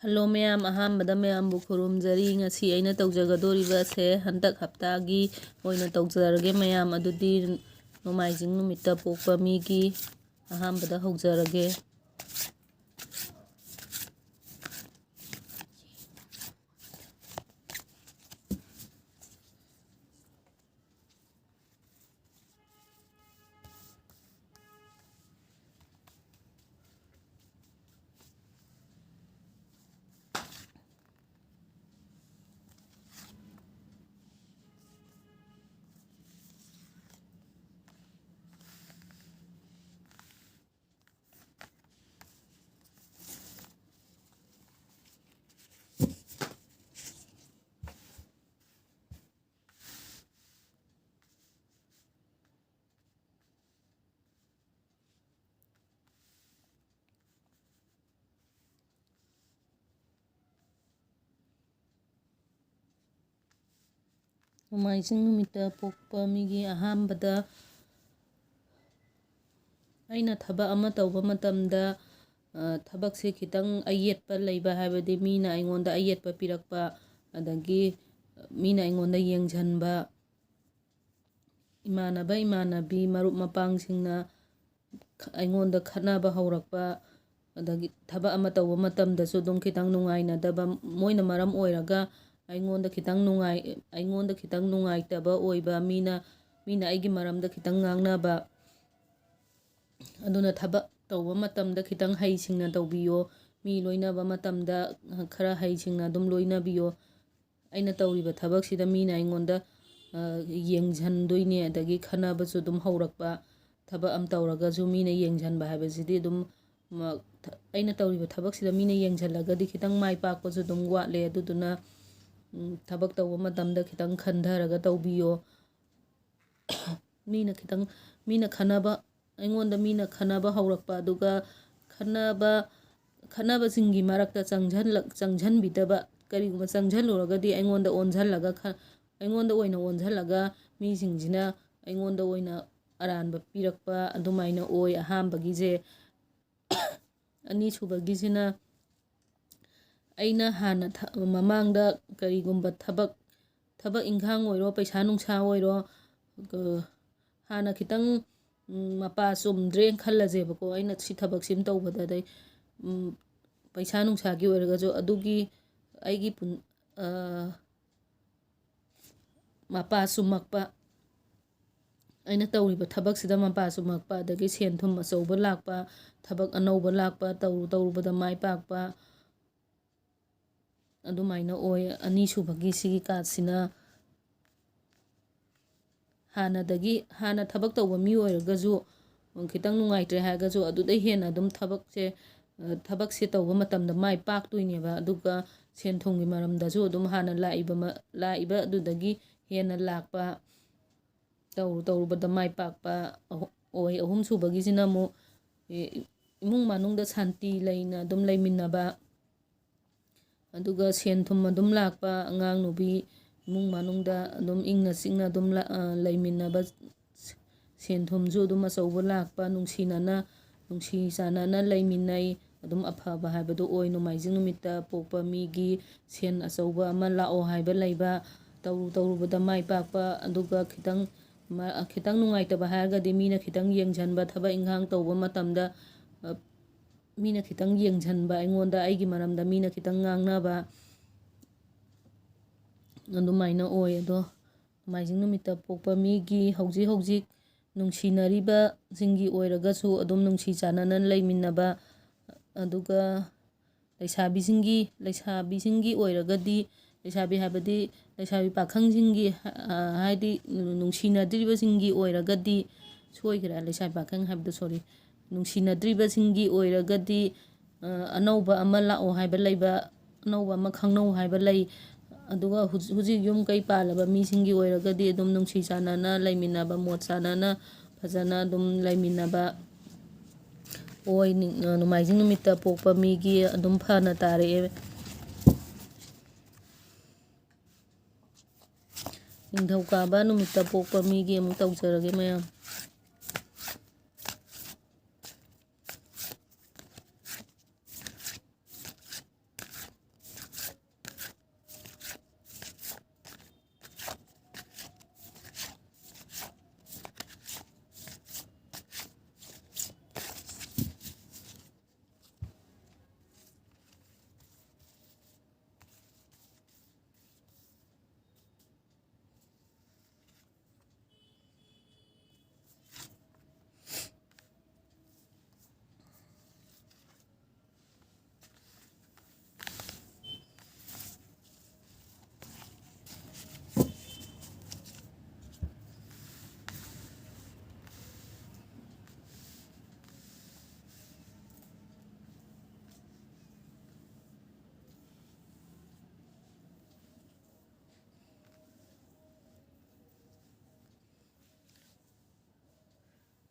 Hello ꯃꯌꯥꯝ, ꯑꯍꯥꯟꯕꯗ ꯃꯌꯥꯝꯕꯨ ꯈꯨꯔꯨꯝꯖꯔꯤ. ꯉꯁꯤ ꯑꯩꯅ ꯇꯧꯖꯒꯗꯣꯔꯤꯕꯁꯦ ꯍꯟꯗꯛ ꯍꯞꯇꯥꯒꯤ ꯑꯣꯏꯅ ꯇꯧꯖꯔꯒꯦ ꯃꯌꯥꯝ. ꯑꯗꯨꯗꯤ ꯅꯣꯡꯃꯥꯏꯖꯤꯡ ꯅꯨꯃꯤꯠꯇ ꯄꯣꯛꯄ ꯃꯤꯒꯤ ꯑꯍꯥꯟꯕꯗ ꯍꯧꯖꯔꯒꯦ. ꯅꯣꯡꯃꯥꯏꯖꯤꯡ ꯅꯨꯃꯤꯠꯇ ꯄꯣꯛꯄ ꯃꯤꯒꯤ ꯑꯍꯥꯟꯕꯗ ꯑꯩꯅ ꯊꯕꯛ ꯑꯃ ꯇꯧꯕ ꯃꯇꯝꯗ ꯊꯕꯛꯁꯦ ꯈꯤꯇꯪ ꯑꯌꯦꯠꯄ ꯂꯩꯕ, ꯍꯥꯏꯕꯗꯤ ꯃꯤꯅ ꯑꯩꯉꯣꯟꯗ ꯑꯌꯦꯠꯄ ꯄꯤꯔꯛꯄ, ꯑꯗꯒꯤ ꯃꯤꯅ ꯑꯩꯉꯣꯟꯗ ꯌꯦꯡꯁꯤꯟꯕ, ꯏꯃꯥꯟꯅꯕꯤ ꯃꯔꯨꯞ ꯃꯄꯥꯡꯁꯤꯡꯅ ꯑꯩꯉꯣꯟꯗ ꯈꯠꯅꯕ ꯍꯧꯔꯛꯄ, ꯑꯗꯒꯤ ꯊꯕꯛ ꯑꯃ ꯇꯧꯕ ꯃꯇꯝꯗꯁꯨ ꯑꯗꯨꯝ ꯈꯤꯇꯪ ꯅꯨꯡꯉꯥꯏꯅꯗꯕ, ꯃꯣꯏꯅ ꯃꯔꯝ ꯑꯣꯏꯔꯒ ꯑꯩꯉꯣꯟꯗ ꯈꯤꯇꯪ ꯅꯨꯡꯉꯥꯏꯇꯕ ꯑꯣꯏꯕ, ꯃꯤꯅ ꯑꯩꯒꯤ ꯃꯔꯝꯗ ꯈꯤꯇꯪ ꯉꯥꯡꯅꯕ. ꯑꯗꯨꯅ ꯊꯕꯛ ꯇꯧꯕ ꯃꯇꯝꯗ ꯈꯤꯇꯪ ꯍꯩꯁꯤꯡꯅ ꯇꯧꯕꯤꯌꯣ. ꯃꯤ ꯂꯣꯏꯅꯕ ꯃꯇꯝꯗ ꯈꯔ ꯍꯩꯁꯤꯡꯅ ꯑꯗꯨꯝ ꯂꯣꯏꯅꯕꯤꯌꯣ. ꯑꯩꯅ ꯇꯧꯔꯤꯕ ꯊꯕꯛꯁꯤꯗ ꯃꯤꯅ ꯑꯩꯉꯣꯟꯗ ꯌꯦꯡꯁꯤꯟꯗꯣꯏꯅꯦ, ꯑꯗꯒꯤ ꯈꯠꯅꯕꯁꯨ ꯑꯗꯨꯝ ꯍꯧꯔꯛꯄ. ꯊꯕꯛ ꯑꯃ ꯇꯧꯔꯒꯁꯨ ꯃꯤꯅ ꯌꯦꯡꯁꯤꯟꯕ ꯍꯥꯏꯕꯁꯤꯗꯤ ꯑꯗꯨꯝ ꯑꯩꯅ ꯇꯧꯔꯤꯕ ꯊꯕꯛꯁꯤꯗ ꯃꯤꯅ ꯌꯦꯡꯁꯤꯜꯂꯒꯗꯤ ꯈꯤꯇꯪ ꯃꯥꯏ ꯄꯥꯛꯄꯁꯨ ꯑꯗꯨꯝ ꯋꯥꯠꯂꯦ. ꯑꯗꯨꯗꯨꯅ ꯊꯕꯛ ꯇꯧꯕ ꯃꯇꯝꯗꯈꯤꯇꯪ ꯈꯟꯊꯔꯒ ꯇꯧꯕꯤꯌꯣ. ꯑꯩꯉꯣꯟꯗ ꯃꯤꯅ ꯈꯟꯅꯕ ꯍꯧꯔꯛꯄ, ꯑꯗꯨꯒ ꯈꯠꯅꯕꯁꯤꯡꯒꯤ ꯃꯔꯛꯇ ꯆꯪꯁꯤꯟꯕꯤꯗꯕ. ꯀꯔꯤꯒꯨꯝꯕ ꯆꯪꯁꯤꯜꯂꯨꯔꯒꯗꯤ ꯑꯩꯉꯣꯟꯗ ꯑꯣꯏꯅ ꯑꯣꯟꯁꯤꯜꯂꯒ ꯃꯤꯁꯤꯡꯁꯤꯅ ꯑꯩꯉꯣꯟꯗ ꯑꯣꯏꯅ ꯑꯔꯥꯟꯕ ꯄꯤꯔꯛꯄ, ꯑꯗꯨꯃꯥꯏꯅ ꯑꯣꯏ ꯑꯍꯥꯟꯕꯒꯤꯁꯦ. ꯑꯅꯤꯁꯨꯕꯒꯤꯁꯤꯅ ꯑꯩꯅ ꯍꯥꯟꯅ ꯃꯃꯥꯡꯗ ꯀꯔꯤꯒꯨꯝꯕ ꯊꯕꯛ ꯏꯪꯈꯥꯡ ꯑꯣꯏꯔꯣ, ꯄꯩꯁꯥ ꯅꯨꯡꯁꯥ ꯑꯣꯏꯔꯣ, ꯍꯥꯟꯅ ꯈꯤꯇꯪ ꯃꯄꯥ ꯆꯨꯝꯗ꯭ꯔꯦꯅ ꯈꯜꯂꯁꯦꯕꯀꯣ. ꯑꯩꯅ ꯁꯤ ꯊꯕꯛꯁꯤꯃ ꯇꯧꯕꯗ ꯄꯩꯁꯥ ꯅꯨꯡꯁꯥꯒꯤ ꯑꯣꯏꯔꯒꯁꯨ ꯑꯗꯨꯒꯤ ꯑꯩꯒꯤ ꯃꯄꯥ ꯆꯨꯝꯃꯛꯄ, ꯑꯩꯅ ꯇꯧꯔꯤꯕ ꯊꯕꯛꯁꯤꯗ ꯃꯄꯥ ꯆꯨꯝꯃꯛꯄ, ꯑꯗꯒꯤ ꯁꯦꯟ ꯊꯨꯝ ꯑꯆꯧꯕ ꯂꯥꯛꯄ, ꯊꯕꯛ ꯑꯅꯧꯕ ꯂꯥꯛꯄ, ꯇꯧꯔꯨꯕꯗ ꯃꯥꯏ ꯄꯥꯛꯄ, ꯑꯗꯨꯃꯥꯏꯅ ꯑꯣꯏ. ꯑꯅꯤꯁꯨꯕꯒꯤ ꯁꯤꯒꯤ ꯀꯥꯔꯠꯁꯤꯅ ꯍꯥꯟꯅ ꯊꯕꯛ ꯇꯧꯕ ꯃꯤ ꯑꯣꯏꯔꯒꯁꯨ ꯈꯤꯇꯪ ꯅꯨꯡꯉꯥꯏꯇ꯭ꯔꯦ ꯍꯥꯏꯔꯒꯁꯨ ꯑꯗꯨꯗꯩ ꯍꯦꯟꯅ ꯑꯗꯨꯝ ꯊꯕꯛꯁꯦ ꯇꯧꯕ ꯃꯇꯝꯗ ꯃꯥꯏ ꯄꯥꯛꯇꯣꯏꯅꯦꯕ. ꯑꯗꯨꯒ ꯁꯦꯟ ꯊꯨꯝꯒꯤ ꯃꯔꯝꯗꯁꯨ ꯑꯗꯨꯝ ꯍꯥꯟꯅ ꯂꯥꯛꯏꯕ ꯑꯗꯨꯗꯒꯤ ꯍꯦꯟꯅ ꯂꯥꯛꯄ, ꯇꯧꯔꯨꯕꯗ ꯃꯥꯏ ꯄꯥꯛꯄ ꯑꯣꯏ. ꯑꯍꯨꯝꯁꯨꯕꯒꯤꯁꯤꯅ ꯑꯃꯨꯛ ꯏꯃꯨꯡ ꯃꯅꯨꯡꯗ ꯁꯥꯟꯇꯤ ꯂꯩꯅ ꯑꯗꯨꯝ ꯂꯩꯃꯤꯟꯅꯕ, ꯑꯗꯨꯒ ꯁꯦꯟ ꯊꯨꯝ ꯑꯗꯨꯝ ꯂꯥꯛꯄ, ꯑꯉꯥꯡ ꯅꯨꯕꯤ ꯏꯃꯨꯡ ꯃꯅꯨꯡꯗ ꯑꯗꯨꯝ ꯏꯪꯅ ꯆꯤꯛꯅ ꯑꯗꯨꯝ ꯂꯩꯃꯤꯟꯅꯕ, ꯁꯦꯟ ꯊꯨꯝꯁꯨ ꯑꯗꯨꯝ ꯑꯆꯧꯕ ꯂꯥꯛꯄ, ꯅꯨꯡꯁꯤ ꯆꯥꯟꯅꯅ ꯂꯩꯃꯤꯟꯅꯩ. ꯑꯗꯨꯝ ꯑꯐꯕ ꯍꯥꯏꯕꯗꯨ ꯑꯣꯏ. ꯅꯣꯡꯃꯥꯏꯖꯤꯡ ꯅꯨꯃꯤꯠꯇ ꯄꯣꯛꯄ ꯃꯤꯒꯤ ꯁꯦꯟ ꯑꯆꯧꯕ ꯑꯃ ꯂꯥꯛꯑꯣꯍꯥꯏꯕ ꯂꯩꯕ, ꯇꯧꯔꯨꯕꯗ ꯃꯥꯏ ꯄꯥꯛꯄ, ꯑꯗꯨꯒ ꯈꯤꯇꯪ ꯅꯨꯡꯉꯥꯏꯇꯕ ꯍꯥꯏꯔꯒꯗꯤ ꯃꯤꯅ ꯈꯤꯇꯪ ꯌꯦꯡꯁꯤꯟꯕ, ꯊꯕꯛ ꯏꯪꯈꯥꯡ ꯇꯧꯕ ꯃꯇꯝꯗ ꯃꯤꯅ ꯈꯤꯇꯪ ꯌꯦꯡꯁꯤꯟꯕ, ꯑꯩꯉꯣꯟꯗ ꯑꯩꯒꯤ ꯃꯔꯝꯗ ꯃꯤꯅꯈꯤꯇꯪ ꯉꯥꯡꯅꯕ, ꯑꯗꯨꯃꯥꯏꯅ ꯑꯣꯏ. ꯑꯗꯣ ꯅꯣꯡꯃꯥꯏꯖꯤꯡ ꯅꯨꯃꯤꯠꯇ ꯄꯣꯛꯄ ꯃꯤꯒꯤ ꯍꯧꯖꯤꯛ ꯅꯨꯡꯁꯤꯅꯔꯤꯕꯁꯤꯡꯒꯤ ꯑꯣꯏꯔꯒꯁꯨ ꯑꯗꯨꯝ ꯅꯨꯡꯁꯤ ꯆꯥꯟꯅꯅ ꯂꯩꯃꯤꯟꯅꯕ, ꯑꯗꯨꯒ ꯂꯩꯁꯥꯕꯤꯁꯤꯡꯒꯤ ꯑꯣꯏꯔꯒꯗꯤ, ꯂꯩꯁꯥꯕꯤ ꯍꯥꯏꯕꯗꯤ ꯂꯩꯁꯥꯕꯤ ꯄꯥꯈꯪꯁꯤꯡꯒꯤ ꯍꯥꯏꯗꯤ ꯅꯨꯡꯁꯤꯅꯗ꯭ꯔꯤꯕꯁꯤꯡꯒꯤ ꯑꯣꯏꯔꯒꯗꯤ, ꯁꯣꯏꯈ꯭ꯔꯦ, ꯂꯩꯁꯥꯕꯤ ꯄꯥꯈꯪ ꯍꯥꯏꯕꯗꯣ, ꯁꯣꯔꯤ. ꯅꯨꯡꯁꯤꯅꯗ꯭ꯔꯤꯕꯁꯤꯡꯒꯤ ꯑꯣꯏꯔꯒꯗꯤ ꯑꯅꯧꯕ ꯑꯃ ꯂꯥꯛꯑꯣ ꯍꯥꯏꯕ ꯂꯩꯕ, ꯑꯅꯧꯕ ꯑꯃ ꯈꯪꯅꯧ ꯍꯥꯏꯕ ꯂꯩ. ꯑꯗꯨꯒ ꯍꯧꯖꯤꯛ ꯌꯨꯝ ꯀꯩ ꯄꯥꯜꯂꯕ ꯃꯤꯁꯤꯡꯒꯤ ꯑꯣꯏꯔꯒꯗꯤ ꯑꯗꯨꯝ ꯅꯨꯡꯁꯤ ꯆꯥꯟꯅꯅ ꯂꯩꯃꯤꯟꯅꯕ, ꯃꯣꯠ ꯆꯥꯟꯅꯅ ꯐꯖꯅ ꯑꯗꯨꯝ ꯂꯩꯃꯤꯟꯅꯕ ꯑꯣꯏ. ꯅꯣꯡꯃꯥꯏꯖꯤꯡ ꯅꯨꯃꯤꯠꯇ ꯄꯣꯛꯄ ꯃꯤꯒꯤ ꯑꯗꯨꯝ ꯐꯅ ꯇꯥꯔꯛꯑꯦ. ꯅꯤꯡꯊꯧꯀꯥꯕ ꯅꯨꯃꯤꯠꯇ ꯄꯣꯛꯄ ꯃꯤꯒꯤ ꯑꯃꯨꯛ ꯇꯧꯖꯔꯒꯦ ꯃꯌꯥꯝ.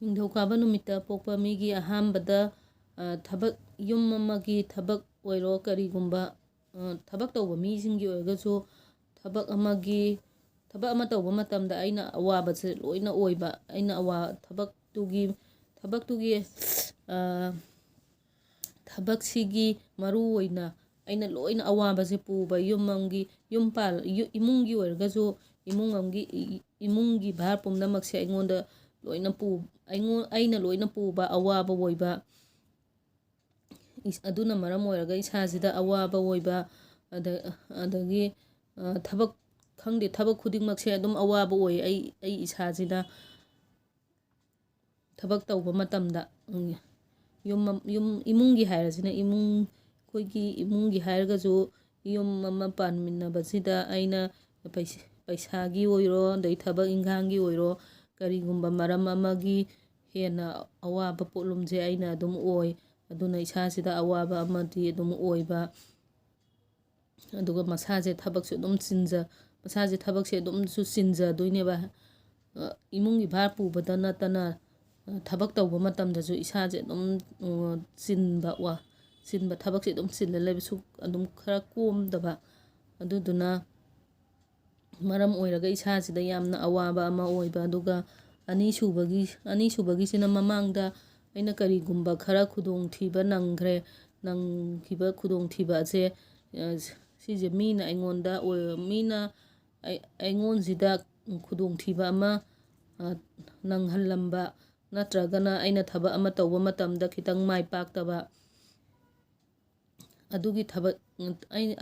ꯅꯤꯡꯊꯧꯀꯥꯕ ꯅꯨꯃꯤꯠꯇ ꯄꯣꯛꯄ ꯃꯤꯒꯤ ꯑꯍꯥꯟꯕꯗ ꯊꯕꯛ ꯌꯨꯝ ꯑꯃꯒꯤ ꯊꯕꯛ ꯑꯣꯏꯔꯣ ꯀꯔꯤꯒꯨꯝꯕ ꯊꯕꯛ ꯇꯧꯕ ꯃꯤꯁꯤꯡꯒꯤ ꯑꯣꯏꯔꯒꯁꯨ ꯊꯕꯛ ꯑꯃ ꯇꯧꯕ ꯃꯇꯝꯗ ꯑꯩꯅ ꯑꯋꯥꯕꯁꯦ ꯂꯣꯏꯅ ꯑꯣꯏꯕ ꯑꯩꯅ ꯊꯕꯛꯁꯤꯒꯤ ꯃꯔꯨ ꯑꯣꯏꯅ ꯑꯩꯅ ꯂꯣꯏꯅ ꯑꯋꯥꯕꯁꯦ ꯄꯨꯕ ꯏꯃꯨꯡꯒꯤ ꯑꯣꯏꯔꯒꯁꯨ ꯏꯃꯨꯡꯒꯤ ꯚꯥꯔ ꯄꯨꯝꯅꯃꯛꯁꯦ ꯑꯩꯉꯣꯟꯗ ꯑꯩꯅ ꯂꯣꯏꯅ ꯄꯨꯕ ꯑꯋꯥꯕ ꯑꯣꯏꯕ ꯑꯗꯨꯅ ꯃꯔꯝ ꯑꯣꯏꯔꯒ ꯏꯁꯥꯁꯤꯗ ꯑꯋꯥꯕ ꯑꯣꯏꯕ ꯑꯗꯒꯤ ꯊꯕꯛ ꯈꯪꯗꯦ ꯊꯕꯛ ꯈꯨꯗꯤꯡꯃꯛꯁꯦ ꯑꯗꯨꯝ ꯑꯋꯥꯕ ꯑꯣꯏ ꯑꯩ ꯏꯁꯥꯁꯤꯗ ꯊꯕꯛ ꯇꯧꯕ ꯃꯇꯝꯗ ꯏꯃꯨꯡꯒꯤ ꯍꯥꯏꯔꯁꯤꯅ ꯑꯩꯈꯣꯏꯒꯤ ꯏꯃꯨꯡꯒꯤ ꯍꯥꯏꯔꯒꯁꯨ ꯌꯨꯝ ꯑꯃ ꯄꯥꯟꯃꯤꯟꯅꯕꯁꯤꯗ ꯑꯩꯅ ꯄꯩꯁꯥꯒꯤ ꯑꯣꯏꯔꯣ ꯑꯗꯩ ꯊꯕꯛ ꯏꯪꯈꯥꯡꯒꯤ ꯑꯣꯏꯔꯣ ꯀꯔꯤꯒꯨꯝꯕ ꯃꯔꯝ ꯑꯃꯒꯤ ꯍꯦꯟꯅ ꯑꯋꯥꯕ ꯄꯣꯠꯂꯨꯝꯁꯦ ꯑꯩꯅ ꯑꯗꯨꯝ ꯑꯣꯏ ꯑꯗꯨꯅ ꯏꯁꯥꯁꯤꯗ ꯑꯋꯥꯕ ꯑꯃꯗꯤ ꯑꯗꯨꯝ ꯑꯣꯏꯕ ꯑꯗꯨꯒ ꯃꯁꯥꯁꯦ ꯊꯕꯛꯁꯦ ꯑꯗꯨꯝꯁꯨ ꯆꯤꯟꯖꯗꯣꯏꯅꯦꯕ ꯏꯃꯨꯡꯒꯤ ꯚꯥꯔ ꯄꯨꯕꯗ ꯅꯠꯇꯅ ꯊꯕꯛ ꯇꯧꯕ ꯃꯇꯝꯗꯁꯨ ꯏꯁꯥꯁꯦ ꯑꯗꯨꯝ ꯆꯤꯟꯕ ꯊꯕꯛꯁꯦ ꯑꯗꯨꯝ ꯆꯤꯜꯂ ꯂꯩꯕꯁꯨ ꯑꯗꯨꯝ ꯈꯔ ꯀꯣꯝꯗꯕ ꯑꯗꯨꯗꯨꯅ ꯃꯔꯝ ꯑꯣꯏꯔꯒ ꯏꯁꯥꯁꯤꯗ ꯌꯥꯝꯅ ꯑꯋꯥꯕ ꯑꯃ ꯑꯣꯏꯕ ꯑꯗꯨꯒ ꯑꯅꯤꯁꯨꯕꯒꯤꯁꯤꯅ ꯃꯃꯥꯡꯗ ꯑꯩꯅ ꯀꯔꯤꯒꯨꯝꯕ ꯈꯔ ꯈꯨꯗꯣꯡꯊꯤꯕ ꯅꯪꯈꯤꯕ ꯈꯨꯗꯣꯡꯊꯤꯕ ꯑꯁꯦ ꯁꯤꯁꯦ ꯃꯤꯅ ꯑꯩꯉꯣꯟꯁꯤꯗ ꯈꯨꯗꯣꯡꯊꯤꯕ ꯑꯃ ꯅꯪꯍꯜꯂꯝꯕ ꯅꯠꯇ꯭ꯔꯒꯅ ꯑꯩꯅ ꯊꯕꯛ ꯑꯃ ꯇꯧꯕ ꯃꯇꯝꯗ ꯈꯤꯇꯪ ꯃꯥꯏ ꯄꯥꯛꯇꯕ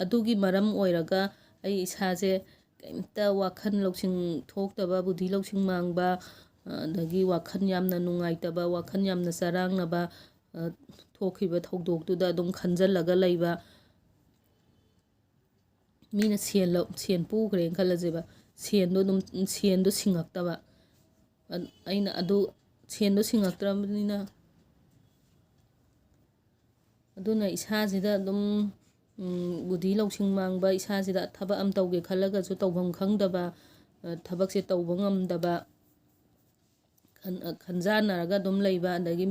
ꯑꯗꯨꯒꯤ ꯃꯔꯝ ꯑꯣꯏꯔꯒ ꯑꯩ ꯏꯁꯥꯁꯦ ꯀꯩꯝꯇ ꯋꯥꯈꯜ ꯂꯧꯁꯤꯡ ꯊꯣꯛꯇꯕ ꯕꯨꯙꯤ ꯂꯧꯁꯤꯡ ꯃꯥꯡꯕ ꯑꯗꯒꯤ ꯋꯥꯈꯜ ꯌꯥꯝꯅ ꯅꯨꯡꯉꯥꯏꯇꯕ ꯋꯥꯈꯜ ꯌꯥꯝꯅ ꯆꯔꯥꯡꯅꯕ ꯊꯣꯛꯈꯤꯕ ꯊꯧꯗꯣꯛꯇꯨꯗ ꯑꯗꯨꯝ ꯈꯟꯖꯜꯂꯒ ꯂꯩꯕ ꯃꯤꯅ ꯁꯦꯟ ꯄꯨꯈ꯭ꯔꯦꯅ ꯈꯜꯂꯁꯦꯕ ꯁꯦꯟꯗꯣ ꯁꯤꯡꯉꯛꯇꯕ ꯑꯩꯅ ꯁꯦꯟꯗꯣ ꯁꯤꯡꯉꯛꯇ꯭ꯔꯕꯅꯤꯅ ꯑꯗꯨꯅ ꯏꯁꯥꯁꯤꯗ ꯑꯗꯨꯝ ꯕꯨꯙꯤ ꯂꯧꯁꯤꯡ ꯃꯥꯡꯕ ꯏꯁꯥꯁꯤꯗ ꯊꯕꯛ ꯑꯃ ꯇꯧꯒꯦ ꯈꯜꯂꯒꯁꯨ ꯇꯧꯐꯝ ꯈꯪꯗꯕ ꯊꯕꯛꯁꯦ ꯇꯧꯕ ꯉꯝꯗꯕ ꯈꯟꯖꯥꯟꯅꯔꯒ ꯑꯗꯨꯝ ꯂꯩꯕ ꯑꯗꯒꯤ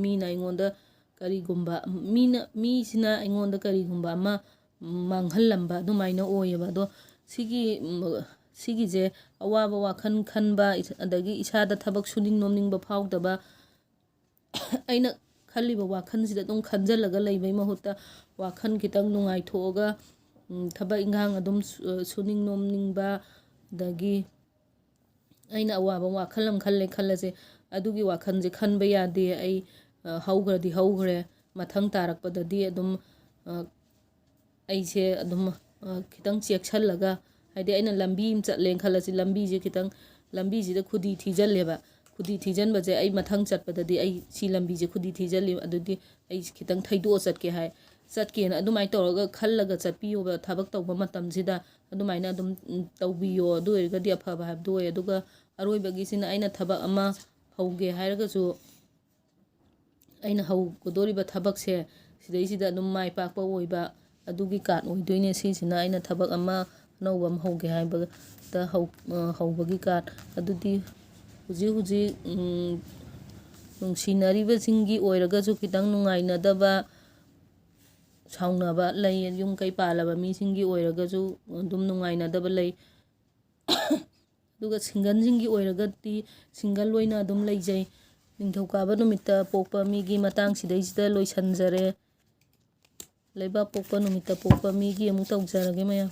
ꯃꯤꯁꯤꯅ ꯑꯩꯉꯣꯟꯗ ꯀꯔꯤꯒꯨꯝꯕ ꯑꯃ ꯃꯥꯡꯍꯜꯂꯝꯕ ꯑꯗꯨꯃꯥꯏꯅ ꯑꯣꯏꯌꯦꯕ ꯑꯗꯣ ꯁꯤꯒꯤꯁꯦ ꯑꯋꯥꯕ ꯋꯥꯈꯜ ꯈꯟꯕ ꯑꯗꯒꯤ ꯏꯁꯥꯗ ꯊꯕꯛ ꯁꯨꯅꯤꯡ ꯅꯣꯝꯅꯤꯡꯕ ꯐꯥꯎꯗꯕ ꯑꯩꯅ ꯈꯜꯂꯤꯕ ꯋꯥꯈꯜꯁꯤꯗ ꯑꯗꯨꯝ ꯈꯟꯖꯜꯂꯒ ꯂꯩꯕꯩ ꯃꯍꯨꯠꯇ ꯋꯥꯈꯜ ꯈꯤꯇꯪ ꯅꯨꯡꯉꯥꯏꯊꯣꯛꯑꯒ ꯊꯕꯛ ꯏꯟꯈꯥꯡ ꯑꯗꯨꯝ ꯁꯨꯅꯤꯡ ꯅꯣꯝꯅꯤꯡꯕ ꯑꯗꯒꯤ ꯑꯩꯅ ꯑꯋꯥꯕ ꯋꯥꯈꯜ ꯑꯃ ꯈꯜꯂꯦ ꯈꯜꯂꯁꯦ ꯑꯗꯨꯒꯤ ꯋꯥꯈꯜꯁꯦ ꯈꯟꯕ ꯌꯥꯗꯦ ꯑꯩ ꯍꯧꯈ꯭ꯔꯗꯤ ꯍꯧꯈ꯭ꯔꯦ ꯃꯊꯪ ꯇꯥꯔꯛꯄꯗꯗꯤ ꯑꯗꯨꯝ ꯑꯩꯁꯦ ꯑꯗꯨꯝ ꯈꯤꯇꯪ ꯆꯦꯛꯁꯤꯜꯂꯒ ꯍꯥꯏꯗꯤ ꯑꯩꯅ ꯂꯝꯕꯤ ꯑꯃ ꯆꯠꯂꯦꯅ ꯈꯜꯂꯁꯤ ꯂꯝꯕꯤꯁꯤꯗ ꯈꯨꯗꯤ ꯊꯤꯖꯜꯂꯦꯕ ꯈꯨꯗꯤ ꯊꯤꯖꯟꯕꯁꯦ ꯑꯩ ꯃꯊꯪ ꯆꯠꯄꯗꯗꯤ ꯑꯩ ꯁꯤ ꯂꯝꯕꯤꯁꯦ ꯈꯨꯗꯤ ꯊꯤꯖꯜꯂꯤ ꯑꯗꯨꯗꯤ ꯑꯩ ꯈꯤꯇꯪ ꯊꯩꯗꯣꯛꯑ ꯆꯠꯀꯦꯅ ꯑꯗꯨꯃꯥꯏꯅ ꯇꯧꯔꯒ ꯈꯜꯂꯒ ꯆꯠꯄꯤꯌꯣꯕ ꯊꯕꯛ ꯇꯧꯕ ꯃꯇꯝꯁꯤꯗ ꯑꯗꯨꯃꯥꯏꯅ ꯑꯗꯨꯝ ꯇꯧꯕꯤꯌꯣ ꯑꯗꯨ ꯑꯣꯏꯔꯒꯗꯤ ꯑꯐꯕ ꯍꯥꯏꯕꯗꯨ ꯑꯣꯏ ꯑꯗꯨꯒ ꯑꯔꯣꯏꯕꯒꯤꯁꯤꯅ ꯑꯩꯅ ꯊꯕꯛ ꯑꯃ ꯍꯧꯒꯦ ꯍꯥꯏꯔꯒꯁꯨ ꯑꯩꯅ ꯍꯧꯒꯗꯣꯔꯤꯕ ꯊꯕꯛꯁꯦ ꯁꯤꯗꯩꯁꯤꯗ ꯑꯗꯨꯝ ꯃꯥꯏ ꯄꯥꯛꯄ ꯑꯣꯏꯕ ꯑꯗꯨꯒꯤ ꯀꯥꯔꯠ ꯑꯣꯏꯗꯣꯏꯅꯦ ꯁꯤꯁꯤꯅ ꯑꯩꯅ ꯊꯕꯛ ꯑꯃ ꯑꯅꯧꯕ ꯑꯃ ꯍꯧꯒꯦ ꯍꯥꯏꯕꯗ ꯍꯧꯕꯒꯤ ꯀꯥꯔꯠ ꯑꯗꯨꯗꯤ ꯍꯧꯖꯤꯛ ꯅꯨꯡꯁꯤꯅꯔꯤꯕꯁꯤꯡꯒꯤ ꯑꯣꯏꯔꯒꯁꯨ ꯈꯤꯇꯪ ꯅꯨꯡꯉꯥꯏꯅꯗꯕ ꯁꯥꯎꯅꯕ ꯂꯩ ꯌꯨꯝ ꯀꯩ ꯄꯥꯜꯂꯕ ꯃꯤꯁꯤꯡꯒꯤ ꯑꯣꯏꯔꯒꯁꯨ ꯑꯗꯨꯝ ꯅꯨꯡꯉꯥꯏꯅꯗꯕ ꯂꯩ ꯑꯗꯨꯒ ꯁꯤꯡꯒꯜꯁꯤꯡꯒꯤ ꯑꯣꯏꯔꯒꯗꯤ ꯁꯤꯡꯒꯜ ꯑꯣꯏꯅ ꯑꯗꯨꯝ ꯂꯩꯖꯩ ꯅꯤꯡꯊꯧꯀꯥꯕ ꯅꯨꯃꯤꯠꯇ ꯄꯣꯛꯄ ꯃꯤꯒꯤ ꯃꯇꯥꯡ ꯁꯤꯗꯩꯁꯤꯗ ꯂꯣꯏꯁꯤꯟꯖꯔꯦ ꯂꯩꯕꯥꯛꯄꯣꯛꯄ ꯅꯨꯃꯤꯠꯇ ꯄꯣꯛꯄ ꯃꯤꯒꯤ ꯑꯃꯨꯛ ꯇꯧꯖꯔꯒꯦ ꯃꯌꯥꯝ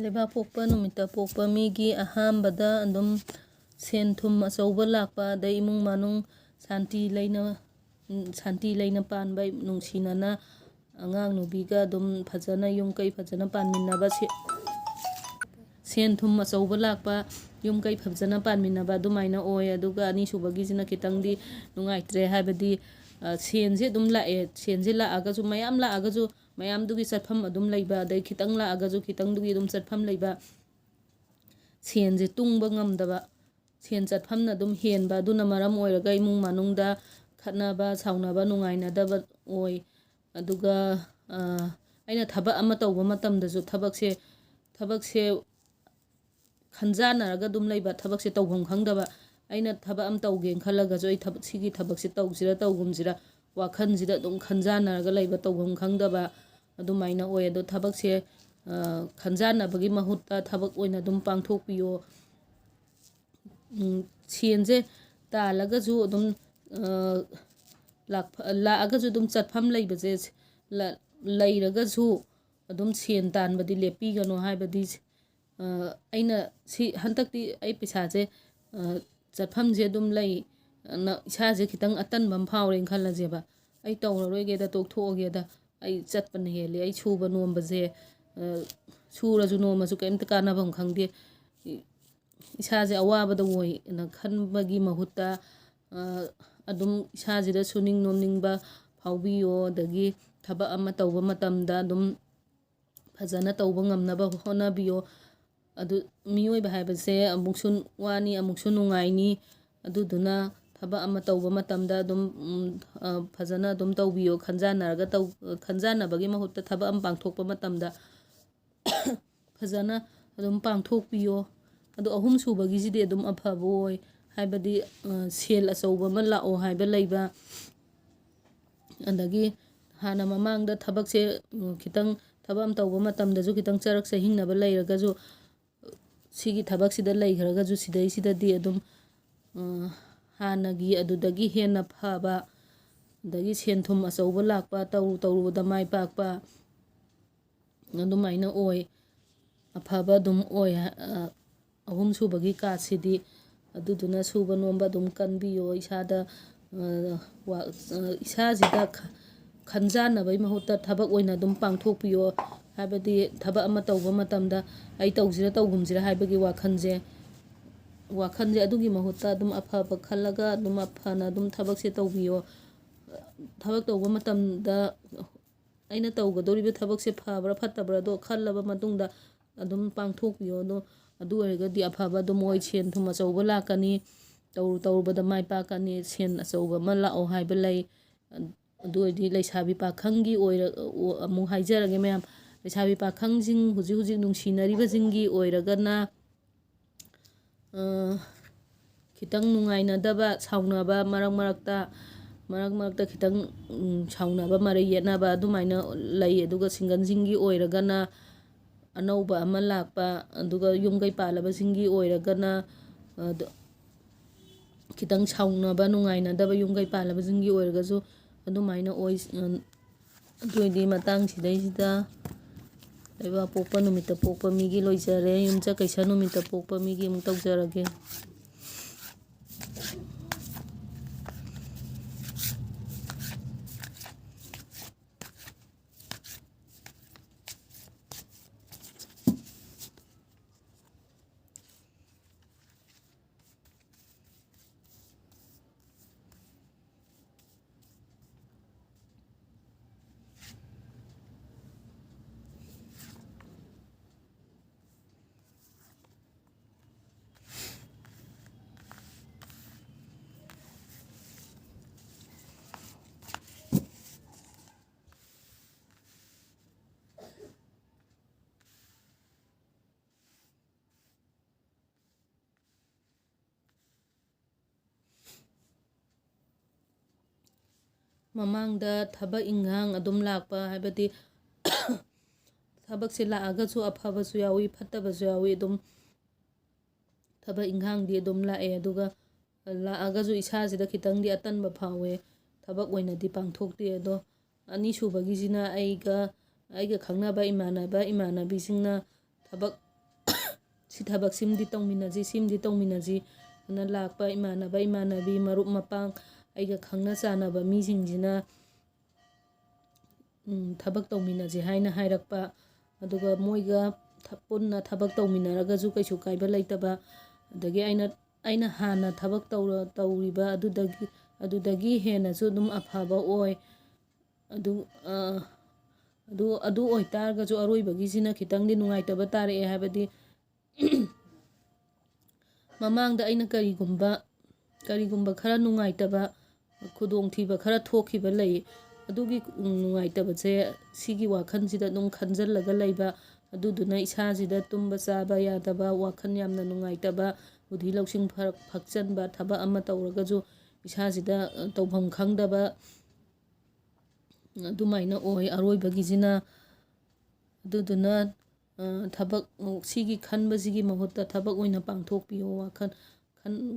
ꯂꯩꯕꯥꯛꯄꯣꯛꯄ ꯅꯨꯃꯤꯠꯇ ꯄꯣꯛꯄ ꯃꯤꯒꯤ ꯑꯍꯥꯟꯕꯗ ꯑꯗꯨꯝ ꯁꯦꯟ ꯊꯨꯝ ꯑꯆꯧꯕ ꯂꯥꯛꯄ ꯑꯗꯩ ꯏꯃꯨꯡ ꯃꯅꯨꯡ ꯁꯥꯟꯇꯤ ꯂꯩꯅ ꯄꯥꯟꯕ ꯅꯨꯡꯁꯤꯅꯅ ꯑꯉꯥꯡ ꯅꯨꯕꯤꯒ ꯑꯗꯨꯝ ꯐꯖꯅ ꯌꯨꯝ ꯀꯩ ꯐꯖꯅ ꯄꯥꯟꯃꯤꯟꯅꯕ ꯁꯦꯟ ꯊꯨꯝ ꯑꯆꯧꯕ ꯂꯥꯛꯄ ꯌꯨꯝ ꯀꯩ ꯐꯖꯅ ꯄꯥꯟꯃꯤꯟꯅꯕ ꯑꯗꯨꯃꯥꯏꯅ ꯑꯣꯏ ꯑꯗꯨꯒ ꯑꯅꯤꯁꯨꯕꯒꯤꯁꯤꯅ ꯈꯤꯇꯪꯗꯤ ꯅꯨꯡꯉꯥꯏꯇ꯭ꯔꯦ ꯍꯥꯏꯕꯗꯤ ꯁꯦꯟꯁꯦ ꯑꯗꯨꯝ ꯂꯥꯛꯑꯦ ꯁꯦꯟꯁꯦ ꯂꯥꯛꯑꯒꯁꯨ ꯃꯌꯥꯝ ꯂꯥꯛꯑꯒꯁꯨ ꯃꯌꯥꯝꯗꯨꯒꯤ ꯆꯠꯐꯝ ꯑꯗꯨꯝ ꯂꯩꯕ ꯑꯗꯩ khitang ꯂꯥꯛꯑꯒꯁꯨ khitangꯗꯨꯒꯤ ꯑꯗꯨꯝ ꯆꯠꯐꯝ ꯂꯩꯕ ꯁꯦꯟꯁꯦ ꯇꯨꯡꯕ ꯉꯝꯗꯕ ꯁꯦꯟ ꯆꯠꯐꯝꯅ ꯑꯗꯨꯝ ꯍꯦꯟꯕ ꯑꯗꯨꯅ ꯃꯔꯝ ꯑꯣꯏꯔꯒ ꯏꯃꯨꯡ ꯃꯅꯨꯡꯗ ꯈꯠꯅꯕ ꯁꯥꯎꯅꯕ ꯅꯨꯡꯉꯥꯏꯅꯗꯕ ꯑꯣꯏ ꯑꯗꯨꯒ ꯑꯩꯅ ꯊꯕꯛ ꯑꯃ ꯇꯧꯕ ꯃꯇꯝꯗꯁꯨ ꯊꯕꯛꯁꯦ ꯈꯟꯖꯥꯟꯅꯔꯒ ꯑꯗꯨꯝ ꯂꯩꯕ ꯊꯕꯛꯁꯦ ꯇꯧꯐꯝ ꯈꯪꯗꯕ ꯑꯩꯅ ꯊꯕꯛ ꯑꯃ ꯇꯧꯒꯦꯅ ꯈꯜꯂꯒꯁꯨ ꯑꯩ ꯁꯤꯒꯤ ꯊꯕꯛꯁꯦ ꯇꯧꯁꯤꯔ ꯇꯧꯒꯨꯝꯁꯤꯔ ꯋꯥꯈꯜꯁꯤꯗ ꯑꯗꯨꯝ ꯈꯟꯖꯥꯟꯅꯔꯒ ꯂꯩꯕ ꯇꯧꯐꯝ ꯈꯪꯗꯕ ꯑꯗꯨꯃꯥꯏꯅ ꯑꯣꯏ ꯑꯗꯣ ꯊꯕꯛꯁꯦ ꯈꯟꯖꯥꯟꯅꯕꯒꯤ ꯃꯍꯨꯠꯇ ꯊꯕꯛ ꯑꯣꯏꯅ ꯑꯗꯨꯝ ꯄꯥꯡꯊꯣꯛꯄꯤꯌꯣ ꯁꯦꯟꯁꯦ ꯇꯥꯜꯂꯒꯁꯨ ꯑꯗꯨꯝ ꯂꯥꯛꯑꯒꯁꯨ ꯑꯗꯨꯝ ꯆꯠꯐꯝ ꯂꯩꯕꯁꯦ ꯂꯩꯔꯒꯁꯨ ꯑꯗꯨꯝ ꯁꯦꯟ ꯇꯥꯟꯕꯗꯤ ꯂꯦꯞꯄꯤꯒꯅꯣ ꯍꯥꯏꯕꯗꯤ ꯑꯩꯅ ꯍꯟꯗꯛꯇꯤ ꯑꯩ ꯄꯩꯁꯥꯁꯦ ꯆꯠꯐꯝꯁꯦ ꯑꯗꯨꯝ ꯂꯩ ꯏꯁꯥꯁꯦ khitang ꯑꯇꯟꯕ ꯑꯃ ꯐꯥꯎꯔꯦꯅ ꯈꯜꯂꯁꯦꯕ ꯑꯩ ꯇꯧꯔꯔꯣꯏꯒꯦꯗ ꯇꯣꯛꯊꯣꯛꯑꯒꯦꯗ ꯑꯩ ꯆꯠꯄꯅ ꯍꯦꯜꯂꯦ ꯑꯩ ꯁꯨꯕ ꯅꯣꯝꯕꯁꯦ ꯁꯨꯔꯁꯨ ꯅꯣꯝꯃꯁꯨ ꯀꯩꯝꯇ ꯀꯥꯟꯅꯐꯝ ꯈꯪꯗꯦ ꯏꯁꯥꯁꯦ ꯑꯋꯥꯕꯗ ꯑꯣꯏꯅ ꯈꯟꯕꯒꯤ ꯃꯍꯨꯠꯇ ꯑꯗꯨꯝ ꯏꯁꯥꯁꯤꯗ ꯁꯨꯅꯤꯡ ꯅꯣꯝꯅꯤꯡꯕ ꯐꯥꯎꯕꯤꯌꯣ ꯑꯗꯒꯤ ꯊꯕꯛ ꯑꯃ ꯇꯧꯕ ꯃꯇꯝꯗ ꯑꯗꯨꯝ ꯐꯖꯅ ꯇꯧꯕ ꯉꯝꯅꯕ ꯍꯣꯠꯅꯕꯤꯌꯣ ꯑꯗꯨ ꯃꯤꯑꯣꯏꯕ ꯍꯥꯏꯕꯁꯦ ꯑꯃꯨꯛꯁꯨ ꯋꯥꯅꯤ ꯑꯃꯨꯛꯁꯨ ꯅꯨꯡꯉꯥꯏꯅꯤ ꯑꯗꯨꯗꯨꯅ ꯊꯕꯛ ꯑꯃ ꯇꯧꯕ ꯃꯇꯝꯗ ꯑꯗꯨꯝ ꯐꯖꯅ ꯑꯗꯨꯝ ꯇꯧꯕꯤꯌꯣ ꯈꯟꯖꯥꯟꯅꯕꯒꯤ ꯃꯍꯨꯠꯇ ꯊꯕꯛ ꯑꯃ ꯄꯥꯡꯊꯣꯛꯄ ꯃꯇꯝꯗ ꯐꯖꯅ ꯑꯗꯨꯝ ꯄꯥꯡꯊꯣꯛꯄꯤꯌꯣ ꯑꯗꯣ ꯑꯍꯨꯝ ꯁꯨꯕꯒꯤꯁꯤꯗꯤ ꯑꯗꯨꯝ ꯑꯐꯕ ꯑꯣꯏ ꯍꯥꯏꯕꯗꯤ ꯁꯦꯜ ꯑꯆꯧꯕ ꯑꯃ ꯂꯥꯛꯑꯣ ꯍꯥꯏꯕ ꯂꯩꯕ ꯑꯗꯒꯤ ꯍꯥꯟꯅ ꯃꯃꯥꯡꯗ ꯊꯕꯛꯁꯦ khitang ꯊꯕꯛ ꯑꯃ ꯇꯧꯕ ꯃꯇꯝꯗꯁꯨ khitang ꯆꯔꯛ ꯆꯍꯤꯡꯅꯕ ꯂꯩꯔꯒꯁꯨ ꯁꯤꯒꯤ ꯊꯕꯛꯁꯤꯗ ꯂꯩꯈ꯭ꯔꯒꯁꯨ ꯁꯤꯗꯩꯁꯤꯗꯗꯤ ꯑꯗꯨꯝ ꯍꯥꯟꯅꯒꯤ ꯑꯗꯨꯗꯒꯤ ꯍꯦꯟꯅ ꯐꯕ ꯑꯗꯒꯤ ꯁꯦꯟ ꯊꯨꯝ ꯑꯆꯧꯕ ꯂꯥꯛꯄ ꯇꯧꯔꯨꯕꯗ ꯃꯥꯏ ꯄꯥꯛꯄ ꯑꯗꯨꯃꯥꯏꯅ ꯑꯣꯏ ꯑꯐꯕ ꯑꯗꯨꯝ ꯑꯣꯏ ꯑꯍꯨꯝ ꯁꯨꯕꯒꯤ ꯀꯥꯔꯗꯁꯤꯗꯤ ꯑꯗꯨꯗꯨꯅ ꯁꯨꯕ ꯅꯣꯝꯕ ꯑꯗꯨꯝ ꯀꯟꯕꯤꯌꯣ ꯏꯁꯥꯁꯤꯗ ꯈꯟꯖꯥꯟꯅꯕꯒꯤ ꯃꯍꯨꯠꯇ ꯊꯕꯛ ꯑꯣꯏꯅ ꯑꯗꯨꯝ ꯄꯥꯡꯊꯣꯛꯄꯤꯌꯣ ꯍꯥꯏꯕꯗꯤ ꯊꯕꯛ ꯑꯃ ꯇꯧꯕ ꯃꯇꯝꯗ ꯑꯩ ꯇꯧꯁꯤꯔ ꯇꯧꯒꯨꯝꯁꯤꯔ ꯍꯥꯏꯕꯒꯤ ꯋꯥꯈꯜꯁꯦ ꯑꯗꯨꯒꯤ ꯃꯍꯨꯠꯇ ꯑꯗꯨꯝ ꯑꯐꯕ ꯈꯜꯂꯒ ꯑꯗꯨꯝ ꯐꯅ ꯑꯗꯨꯝ ꯊꯕꯛꯁꯦ ꯇꯧꯕꯤꯌꯣ ꯊꯕꯛ ꯇꯧꯕ ꯃꯇꯝꯗ ꯑꯩꯅ ꯇꯧꯒꯗꯧꯔꯤꯕ ꯊꯕꯛꯁꯦ ꯐꯕ꯭ꯔꯥ ꯐꯠꯇꯕ꯭ꯔꯥꯗꯣ ꯈꯜꯂꯕ ꯃꯇꯨꯡꯗ ꯑꯗꯨꯝ ꯄꯥꯡꯊꯣꯛꯄꯤꯌꯣ ꯑꯗꯨ ꯑꯣꯏꯔꯒꯗꯤ ꯑꯐꯕ ꯑꯗꯨꯝ ꯑꯣꯏ ꯁꯦꯟ ꯊꯨꯝ ꯑꯆꯧꯕ ꯂꯥꯛꯀꯅꯤ ꯇꯧꯔꯨꯕꯗ ꯃꯥꯏ ꯄꯥꯛꯀꯅꯤ ꯁꯦꯟ ꯑꯆꯧꯕ ꯑꯃ ꯂꯥꯛꯑꯣ ꯍꯥꯏꯕ ꯂꯩ ꯑꯗꯨ ꯑꯣꯏꯔꯗꯤ ꯂꯩꯁꯥꯕꯤ ꯄꯥꯈꯪꯒꯤ ꯑꯃꯨꯛ ꯍꯥꯏꯖꯔꯒꯦ ꯃꯌꯥꯝ ꯂꯩꯁꯥꯕꯤ ꯄꯥꯈꯪꯁꯤꯡ ꯍꯧꯖꯤꯛ hꯧꯖꯤꯛ ꯅꯨꯡꯁꯤꯅꯔꯤꯕꯁꯤꯡꯒꯤ ꯑꯣꯏꯔꯒꯅ khitang ꯅꯨꯡꯉꯥꯏꯅꯗꯕ ꯁꯥꯎꯅꯕ ꯃꯔꯛ ꯃꯔꯛꯇ khitang ꯁꯥꯎꯅꯕ ꯃꯔꯩ ꯌꯦꯠꯅꯕ ꯑꯗꯨꯃꯥꯏꯅ ꯂꯩ ꯑꯗꯨꯒ ꯁꯤꯡꯒꯜꯁꯤꯡꯒꯤ ꯑꯣꯏꯔꯒꯅ ꯑꯅꯧꯕ ꯑꯃ ꯂꯥꯛꯄ ꯑꯗꯨꯒ ꯌꯨꯝ ꯀꯩ ꯄꯥꯜꯂꯕꯁꯤꯡꯒꯤ ꯑꯣꯏꯔꯒꯅ khitang ꯁꯥꯎꯅꯕ ꯅꯨꯡꯉꯥꯏꯅꯗꯕ ꯌꯨꯝ ꯀꯩ ꯄꯥꯜꯂꯕꯁꯤꯡꯒꯤ ꯑꯣꯏꯔꯒꯁꯨ ꯑꯗꯨꯃꯥꯏꯅ ꯑꯣꯏ ꯑꯗꯨ ꯑꯣꯏꯔꯗꯤ ꯃꯇꯥꯡꯁꯤꯗꯩꯁꯤꯗ ꯂꯩꯕꯥꯛ ꯄꯣꯛꯄ ꯅꯨꯃꯤꯠꯇ ꯄꯣꯛꯄ ꯃꯤꯒꯤ ꯂꯣꯏꯖꯔꯦ ꯌꯨꯝꯁꯀꯩꯁ ꯅꯨꯃꯤꯠꯇ ꯄꯣꯛꯄ ꯃꯤꯒꯤ ꯑꯃꯨꯛ ꯇꯧꯖꯔꯒꯦ ꯃꯃꯥꯡꯗ ꯊꯕꯛ ꯏꯟꯈꯥꯡ ꯑꯗꯨꯝ ꯂꯥꯛꯄ ꯍꯥꯏꯕꯗꯤ ꯊꯕꯛꯁꯦ ꯂꯥꯛꯑꯒꯁꯨ ꯑꯐꯕꯁꯨ ꯌꯥꯎꯏ ꯐꯠꯇꯕꯁꯨ ꯌꯥꯎꯏ ꯑꯗꯨꯝ ꯊꯕꯛ ꯏꯟꯈꯥꯡꯗꯤ ꯑꯗꯨꯝ ꯂꯥꯛꯑꯦ ꯑꯗꯨꯒ ꯂꯥꯛꯑꯒꯁꯨ ꯏꯁꯥꯁꯤꯗ khitangꯗꯤ ꯑꯇꯟꯕ ꯐꯥꯎꯋꯦ ꯊꯕꯛ ꯑꯣꯏꯅꯗꯤ ꯄꯥꯡꯊꯣꯛꯇꯦ ꯑꯗꯣ ꯑꯅꯤꯁꯨꯕꯒꯤꯁꯤꯅ ꯑꯩꯒ ꯈꯪꯅꯕ ꯏꯃꯥꯟꯅꯕꯤꯁꯤꯡꯅ ꯊꯕꯛ ꯁꯤꯃꯗꯤ ꯇꯧꯃꯤꯟꯅꯁꯤ ꯑꯅ ꯂꯥꯛꯄ ꯏꯃꯥꯟꯅꯕꯤ ꯃꯔꯨꯞ ꯃꯄꯥꯡ ꯑꯩꯒ ꯈꯪꯅ ꯆꯥꯟꯅꯕ ꯃꯤꯁꯤꯡꯁꯤꯅ ꯊꯕꯛ ꯇꯧꯃꯤꯟꯅꯁꯦ ꯍꯥꯏꯅ ꯍꯥꯏꯔꯛꯄ, ꯑꯗꯨꯒ ꯃꯣꯏꯒ ꯄꯨꯟꯅ ꯊꯕꯛ ꯇꯧꯃꯤꯟꯅꯔꯒꯁꯨ ꯀꯩꯁꯨ ꯀꯥꯏꯕ ꯂꯩꯇꯕ, ꯑꯗꯒꯤ ꯑꯩꯅ ꯍꯥꯟꯅ ꯊꯕꯛ ꯇꯧꯔꯤꯕ ꯑꯗꯨꯗꯒꯤ ꯍꯦꯟꯅꯁꯨ ꯑꯗꯨꯝ ꯑꯐꯕ ꯑꯣꯏ. ꯑꯗꯨ ꯑꯣꯏꯇꯥꯔꯒꯁꯨ ꯑꯔꯣꯏꯕꯒꯤꯁꯤꯅ ꯈꯤꯇꯪꯗꯤ ꯅꯨꯡꯉꯥꯏꯇꯕ ꯇꯥꯔꯛꯑꯦ. ꯍꯥꯏꯕꯗꯤ ꯃꯃꯥꯡꯗ ꯑꯩꯅ ꯀꯔꯤꯒꯨꯝꯕ ꯈꯔ ꯅꯨꯡꯉꯥꯏꯇꯕ ꯈꯨꯗꯣꯡꯊꯤꯕ ꯈꯔ ꯊꯣꯛꯈꯤꯕ ꯂꯩ. ꯑꯗꯨꯒꯤ ꯅꯨꯡꯉꯥꯏꯇꯕꯁꯦ ꯁꯤꯒꯤ ꯋꯥꯈꯜꯁꯤꯗ ꯑꯗꯨꯝ ꯈꯟꯖꯤꯜꯂꯒ ꯂꯩꯕ, ꯑꯗꯨꯗꯨꯅ ꯏꯁꯥꯁꯤꯗ ꯇꯨꯝꯕ ꯆꯥꯕ ꯌꯥꯗꯕ, ꯋꯥꯈꯜ ꯌꯥꯝꯅ ꯅꯨꯡꯉꯥꯏꯇꯕ, ꯕꯨꯙꯤ ꯂꯧꯁꯤꯡ ꯐꯛꯆꯟꯕ, ꯊꯕꯛ ꯑꯃ ꯇꯧꯔꯒꯁꯨ ꯏꯁꯥꯁꯤꯗ ꯇꯧꯐꯝ ꯈꯪꯗꯕ, ꯑꯗꯨꯃꯥꯏꯅ ꯑꯣꯏ ꯑꯔꯣꯏꯕꯒꯤꯁꯤꯅ. ꯑꯗꯨꯗꯨꯅ ꯊꯕꯛ ꯁꯤꯒꯤ ꯈꯟꯕꯁꯤꯒꯤ ꯃꯍꯨꯠꯇ ꯊꯕꯛ ꯑꯣꯏꯅ ꯄꯥꯡꯊꯣꯛꯄꯤꯌꯣ.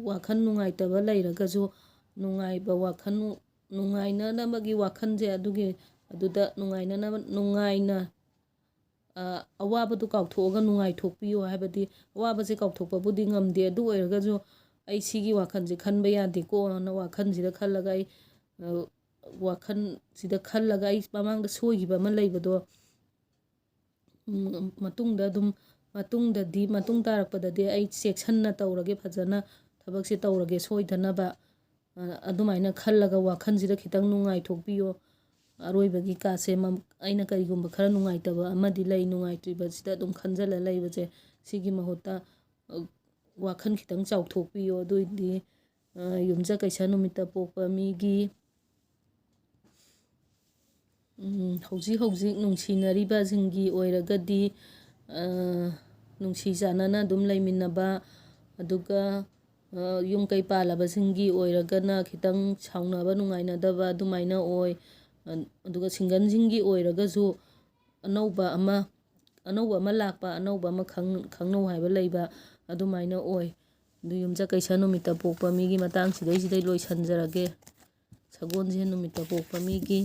ꯋꯥꯈꯜ ꯅꯨꯡꯉꯥꯏꯇꯕ ꯂꯩꯔꯒꯁꯨ ꯅꯨꯡꯉꯥꯏꯕ ꯋꯥꯈꯜ, ꯅꯨꯡꯉꯥꯏꯅꯅꯕꯒꯤ ꯋꯥꯈꯜꯁꯦ ꯑꯗꯨꯗ ꯅꯨꯡꯉꯥꯏꯅ ꯑꯋꯥꯕꯗꯨ ꯀꯥꯎꯊꯣꯛꯑꯒ ꯅꯨꯡꯉꯥꯏꯊꯣꯛꯄꯤꯌꯣ. ꯍꯥꯏꯕꯗꯤ ꯑꯋꯥꯕꯁꯦ ꯀꯥꯎꯊꯣꯛꯄꯕꯨꯗꯤ ꯉꯝꯗꯦ, ꯑꯗꯨ ꯑꯣꯏꯔꯒꯁꯨ ꯑꯩ ꯁꯤꯒꯤ ꯋꯥꯈꯜꯁꯦ ꯈꯟꯕ ꯌꯥꯗꯦꯀꯣꯅ ꯋꯥꯈꯜꯁꯤꯗ ꯈꯜꯂꯒ ꯑꯩ ꯃꯃꯥꯡꯗ ꯁꯣꯏꯈꯤꯕ ꯑꯃ ꯂꯩꯕꯗꯣ ꯃꯇꯨꯡ ꯇꯥꯔꯛꯄꯗꯗꯤ ꯑꯩ ꯆꯦꯛꯁꯤꯟꯅ ꯇꯧꯔꯒꯦ, ꯐꯖꯅ ꯊꯕꯛꯁꯦ ꯇꯧꯔꯒꯦ ꯁꯣꯏꯗꯅꯕ. ꯑꯗꯨꯃꯥꯏꯅ ꯈꯜꯂꯒ ꯋꯥꯈꯜꯁꯤꯗ ಖꯤꯇꯪ ꯅꯨꯡꯉꯥꯏꯊꯣꯛꯄꯤꯌꯣ. ꯑꯔꯣꯏꯕꯒꯤ ꯀꯥꯁꯦ ꯑꯩꯅ ꯀꯔꯤꯒꯨꯝꯕ ꯈꯔ ꯅꯨꯡꯉꯥꯏꯇꯕ ꯑꯃꯗꯤ ꯂꯩ, ꯅꯨꯡꯉꯥꯏꯇ꯭ꯔꯤꯕꯁꯤꯗ ꯑꯗꯨꯝ ꯈꯟꯖꯤꯜꯂ ꯂꯩꯕꯁꯦ, ꯁꯤꯒꯤ ꯃꯍꯨꯠꯇ ꯋꯥꯈꯜ ꯈꯤꯇꯪ ꯆꯥꯎꯊꯣꯛꯄꯤꯌꯣ. ꯑꯗꯨꯏꯗꯤ ꯌꯨꯝꯖꯀꯩꯁ ꯅꯨꯃꯤꯠꯇ ꯄꯣꯛꯄ ꯃꯤꯒꯤ ꯍꯧꯖꯤꯛ ꯅꯨꯡꯁꯤꯅꯔꯤꯕꯁꯤꯡꯒꯤ ꯑꯣꯏꯔꯒꯗꯤ ꯅꯨꯡꯁꯤ ꯆꯥꯟꯅꯅ ꯑꯗꯨꯝ ꯂꯩꯃꯤꯟꯅꯕ, ꯑꯗꯨꯒ ꯌꯨꯝ ꯀꯩ ꯄꯥꯜꯂꯕꯁꯤꯡꯒꯤ ꯑꯣꯏꯔꯒꯅ ꯈꯤꯇꯪ ꯁꯥꯎꯅꯕ, ꯅꯨꯡꯉꯥꯏꯅꯗꯕ ꯑꯗꯨꯃꯥꯏꯅ ꯑꯣꯏ. ꯑꯗꯨꯒ ꯁꯤꯡꯒꯜꯁꯤꯡꯒꯤ ꯑꯣꯏꯔꯒꯁꯨ ꯑꯅꯧꯕ ꯑꯃ ꯂꯥꯛꯄ, ꯑꯅꯧꯕ ꯑꯃ ꯈꯪꯅꯧ ꯍꯥꯏꯕ ꯂꯩꯕ, ꯑꯗꯨꯃꯥꯏꯅ ꯑꯣꯏ. ꯑꯗꯨ ꯌꯨꯝꯖꯀꯩꯁ ꯅꯨꯃꯤꯠꯇ ꯄꯣꯛꯄ ꯃꯤꯒꯤ ꯃꯇꯥꯡꯁꯤꯗꯩ ꯂꯣꯏꯁꯤꯟꯖꯔꯒꯦ. ꯁꯒꯣꯜꯁꯦꯟ ꯅꯨꯃꯤꯠꯇ ꯄꯣꯛꯄ ꯃꯤꯒꯤ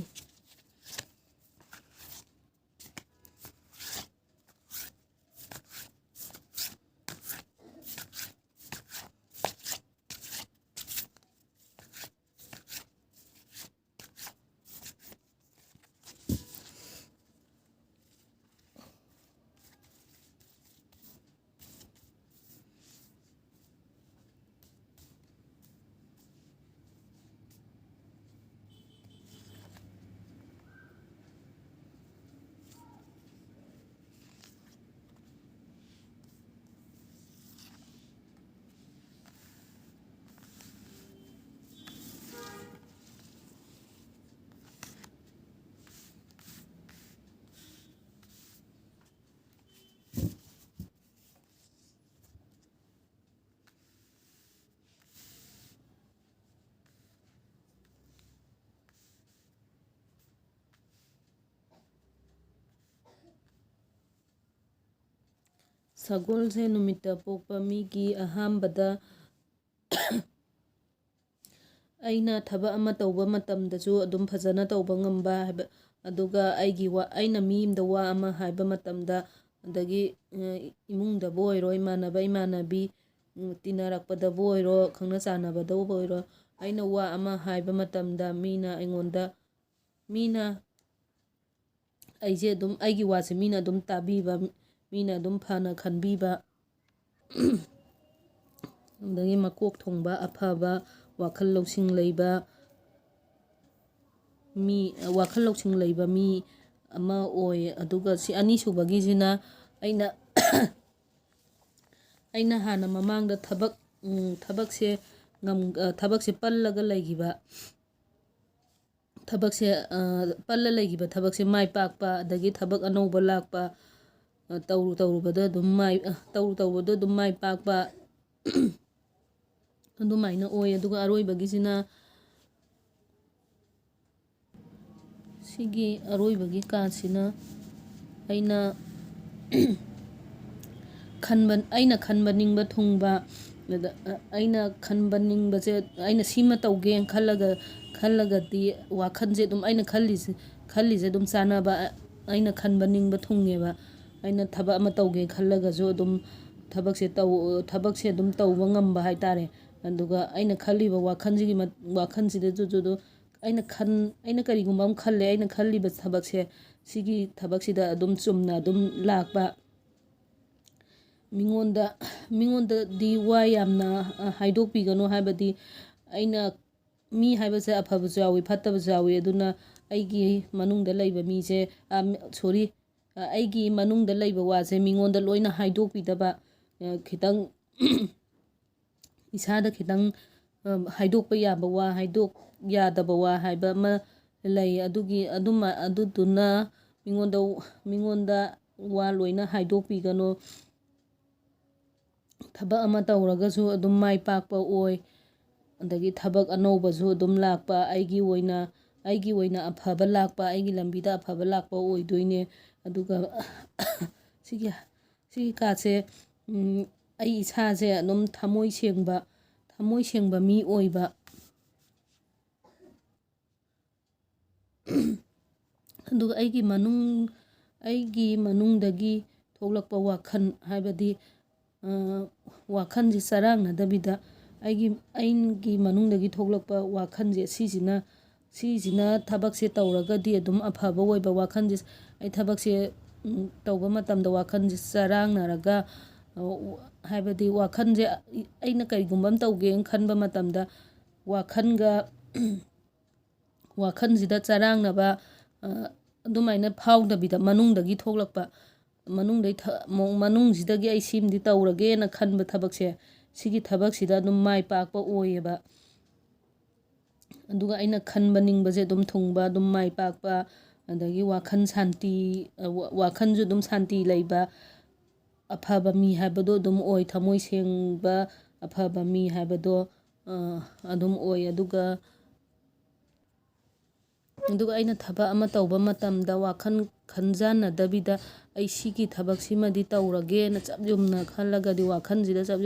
ꯁꯒꯣꯜꯁꯦꯟ ꯅꯨꯃꯤꯠꯇ ꯄꯣꯛꯄ ꯃꯤꯒꯤ ꯑꯍꯥꯟꯕꯗ ꯑꯩꯅ ꯊꯕꯛ ꯑꯃ ꯇꯧꯕ ꯃꯇꯝꯗꯁꯨ ꯑꯗꯨꯝ ꯐꯖꯅ ꯇꯧꯕ ꯉꯝꯕ ꯍꯥꯏꯕ, ꯑꯗꯨꯒ ꯑꯩꯅ ꯃꯤ ꯑꯃꯗ ꯋꯥ ꯑꯃ ꯍꯥꯏꯕ ꯃꯇꯝꯗ, ꯑꯗꯒꯤ ꯏꯃꯨꯡꯗꯕꯨ ꯑꯣꯏꯔꯣ, ꯏꯃꯥꯟꯅꯕꯤ ꯇꯤꯟꯅꯔꯛꯄꯗꯕꯨ ꯑꯣꯏꯔꯣ, ꯈꯪꯅ ꯆꯥꯟꯅꯕꯗꯕꯨ ꯑꯣꯏꯔꯣ, ꯑꯩꯅ ꯋꯥ ꯑꯃ ꯍꯥꯏꯕ ꯃꯇꯝꯗ ꯑꯩꯒꯤ ꯋꯥꯁꯦ ꯃꯤꯅ ꯑꯗꯨꯝ ꯇꯥꯕꯤꯕ, ꯃꯤꯅ ꯑꯗꯨꯝ ꯐꯅ ꯈꯟꯕꯤꯕ, ꯑꯗꯒꯤ ꯃꯀꯣꯛ ꯊꯣꯡꯕ, ꯑꯐꯕ ꯋꯥꯈꯜ ꯂꯧꯁꯤꯡ ꯂꯩꯕ ꯃꯤ ꯑꯃ ꯑꯣꯏ. ꯑꯗꯨꯒ ꯑꯅꯤꯁꯨꯕꯒꯤꯁꯤꯅ ꯑꯩꯅ ꯍꯥꯟꯅ ꯃꯃꯥꯡꯗ ꯊꯕꯛꯁꯦ ꯄꯜꯂ ꯂꯩꯈꯤꯕ ꯊꯕꯛꯁꯦ ꯃꯥꯏ ꯄꯥꯛꯄ, ꯑꯗꯒꯤ ꯊꯕꯛ ꯑꯅꯧꯕ ꯂꯥꯛꯄ, ꯇꯧꯔꯨꯕꯗ ꯑꯗꯨꯝ ꯃꯥꯏ ꯄꯥꯛꯄ, ꯑꯗꯨꯃꯥꯏꯅ ꯑꯣꯏ. ꯑꯗꯨꯒ ꯑꯔꯣꯏꯕꯒꯤꯁꯤꯅ ꯁꯤꯒꯤ ꯑꯔꯣꯏꯕꯒꯤ ꯀꯥꯔꯠꯁꯤꯅ ꯑꯩꯅ ꯈꯟꯕ ꯅꯤꯡꯕ ꯊꯨꯡꯕ, ꯑꯩꯅ ꯈꯟꯕ ꯅꯤꯡꯕꯁꯦ, ꯑꯩꯅ ꯁꯤꯃ ꯇꯧꯒꯦꯅ ꯈꯜꯂꯒꯗꯤ ꯋꯥꯈꯜꯁꯦ ꯑꯗꯨꯝ ꯑꯩꯅ ꯈꯜꯂꯤꯁꯦ ꯑꯗꯨꯝ ꯆꯥꯟꯅꯕ, ꯑꯩꯅ ꯈꯟꯕ ꯅꯤꯡꯕ ꯊꯨꯡꯉꯦꯕ. ꯑꯩꯅ ꯊꯕꯛ ꯑꯃ ꯇꯧꯒꯦ ꯈꯜꯂꯒꯁꯨ ꯑꯗꯨꯝ ꯊꯕꯛꯁꯦ ꯑꯗꯨꯝ ꯇꯧꯕ ꯉꯝꯕ ꯍꯥꯏꯇꯥꯔꯦ. ꯑꯗꯨꯒ ꯑꯩꯅ ꯈꯜꯂꯤꯕ ꯋꯥꯈꯜꯁꯤꯗꯁꯨ ꯑꯩꯅ ꯀꯔꯤꯒꯨꯝꯕ ꯑꯃ ꯈꯜꯂꯦ, ꯑꯩꯅ ꯈꯜꯂꯤꯕ ꯊꯕꯛꯁꯦ ꯁꯤꯒꯤ ꯊꯕꯛꯁꯤꯗ ꯑꯗꯨꯝ ꯆꯨꯝꯅ ꯑꯗꯨꯝ ꯂꯥꯛꯄ, ꯃꯤꯉꯣꯟꯗꯗꯤ ꯋꯥ ꯌꯥꯝꯅ ꯍꯥꯏꯗꯣꯛꯄꯤꯒꯅꯨ, ꯍꯥꯏꯕꯗꯤ ꯃꯤ ꯍꯥꯏꯕꯁꯦ ꯑꯐꯕꯁꯨ ꯌꯥꯎꯏ ꯐꯠꯇꯕꯁꯨ ꯌꯥꯎꯏ, ꯑꯗꯨꯅ ꯑꯩꯒꯤ ꯃꯅꯨꯡꯗ ꯂꯩꯕ ꯃꯤꯁꯦ ꯑꯩꯒꯤ ꯃꯅꯨꯡꯗ ꯂꯩꯕ ꯋꯥꯁꯦ ꯃꯤꯉꯣꯟꯗ ꯂꯣꯏꯅ ꯍꯥꯏꯗꯣꯛꯄꯤꯗꯕ, ꯈꯤꯇꯪ ꯏꯁꯥꯗ ꯈꯤꯇꯪ ꯍꯥꯏꯗꯣꯛꯄ ꯌꯥꯕ ꯋꯥ, ꯍꯥꯏꯗꯣꯛ ꯌꯥꯗꯕ ꯋꯥ ꯍꯥꯏꯕ ꯑꯃ ꯂꯩ. ꯑꯗꯨꯗꯨꯅ ꯃꯤꯉꯣꯟꯗ ꯋꯥ ꯂꯣꯏꯅ ꯍꯥꯏꯗꯣꯛꯄꯤꯒꯅꯨ. ꯊꯕꯛ ꯑꯃ ꯇꯧꯔꯒꯁꯨ ꯑꯗꯨꯝ ꯃꯥꯏ ꯄꯥꯛꯄ ꯑꯣꯏ, ꯑꯗꯒꯤ ꯊꯕꯛ ꯑꯅꯧꯕꯁꯨ ꯑꯗꯨꯝ ꯂꯥꯛꯄ, ꯑꯩꯒꯤ ꯑꯣꯏꯅ ꯑꯐꯕ ꯂꯥꯛꯄ, ꯑꯩꯒꯤ ꯂꯝꯕꯤꯗ ꯑꯐꯕ ꯂꯥꯛꯄ ꯑꯣꯏꯗꯣꯏꯅꯦ. ꯑꯗꯨꯒ ꯁꯤꯒꯤ ꯀꯥꯔꯠꯁꯦ ꯑꯩ ꯏꯁꯥꯁꯦ ꯑꯗꯨꯝ ꯊꯃꯣꯏ ꯁꯦꯡꯕ ꯃꯤ ꯑꯣꯏꯕ, ꯑꯗꯨꯒ ꯑꯩꯒꯤ ꯃꯅꯨꯡꯗꯒꯤ ꯊꯣꯛꯂꯛꯄ ꯋꯥꯈꯜ, ꯍꯥꯏꯕꯗꯤ ꯋꯥꯈꯜꯁꯦ ꯆꯔꯥꯡꯅꯗꯕꯤꯗ ꯑꯩꯒꯤ ꯃꯅꯨꯡꯗꯒꯤ ꯊꯣꯛꯂꯛꯄ ꯋꯥꯈꯜꯁꯦ ꯁꯤꯁꯤꯅ ꯊꯕꯛꯁꯦ ꯇꯧꯔꯒꯗꯤ ꯑꯗꯨꯝ ꯑꯐꯕ ꯑꯣꯏꯕ ꯋꯥꯈꯜꯁꯦ, ꯑꯩ ꯊꯕꯛꯁꯦ ꯇꯧꯕ ꯃꯇꯝꯗ ꯋꯥꯈꯜꯁꯦ ꯆꯔꯥꯡꯅꯔꯒ, ꯍꯥꯏꯕꯗꯤ ꯋꯥꯈꯜꯁꯦ ꯑꯩꯅ ꯀꯔꯤꯒꯨꯝꯕ ꯑꯃ ꯇꯧꯒꯦꯅ ꯈꯟꯕ ꯃꯇꯝꯗ ꯋꯥꯈꯜꯁꯤꯗ ꯆꯔꯥꯡꯅꯕ ꯑꯗꯨꯃꯥꯏꯅ ꯐꯥꯎꯗꯕꯤꯗ ꯃꯅꯨꯡꯗꯒꯤ ꯊꯣꯛꯂꯛꯄ, ꯃꯅꯨꯡꯁꯤꯗꯒꯤ ꯑꯩ ꯁꯤꯃꯗꯤ ꯇꯧꯔꯒꯦꯅ ꯈꯟꯕ ꯊꯕꯛꯁꯦ, ꯁꯤꯒꯤ ꯊꯕꯛꯁꯤꯗ ꯑꯗꯨꯝ ꯃꯥꯏ ꯄꯥꯛꯄ ꯑꯣꯏꯌꯦꯕ. ꯑꯗꯨꯒ ꯑꯩꯅ ꯈꯟꯕ ꯅꯤꯡꯕꯁꯦ ꯑꯗꯨꯝ ꯊꯨꯡꯕ, ꯑꯗꯨꯝ ꯃꯥꯏ ꯄꯥꯛꯄ, ꯑꯗꯒꯤ ꯋꯥꯈꯜꯁꯨ ꯑꯗꯨꯝ ꯁꯥꯟꯇꯤ ꯂꯩꯕ, ꯑꯐꯕ ꯃꯤ ꯍꯥꯏꯕꯗꯣ ꯑꯗꯨم ꯑꯣꯏ, ꯊꯃꯣꯏ ꯁꯦꯡꯕ ꯑꯐꯕ ꯃꯤ ꯍꯥꯏꯕꯗꯣ ꯑꯗꯨꯝ ꯑꯣꯏ. ꯑꯗꯨꯒ ꯑꯩꯅ ꯊꯕꯛ ꯑꯃ ꯇꯧꯕ ꯃꯇꯝꯗ ꯋꯥꯈꯜ ꯈꯟꯖꯥꯟꯅꯗꯕꯤꯗ ꯑꯩ ꯁꯤꯒꯤ ꯊꯕꯛꯁꯤꯃꯗꯤ ꯇꯧꯔꯒꯦꯅ ꯆꯞ ꯌꯨꯡꯅ ꯈꯜꯂꯒꯗꯤ, ꯋꯥꯈꯜꯁꯤꯗ ꯆꯞ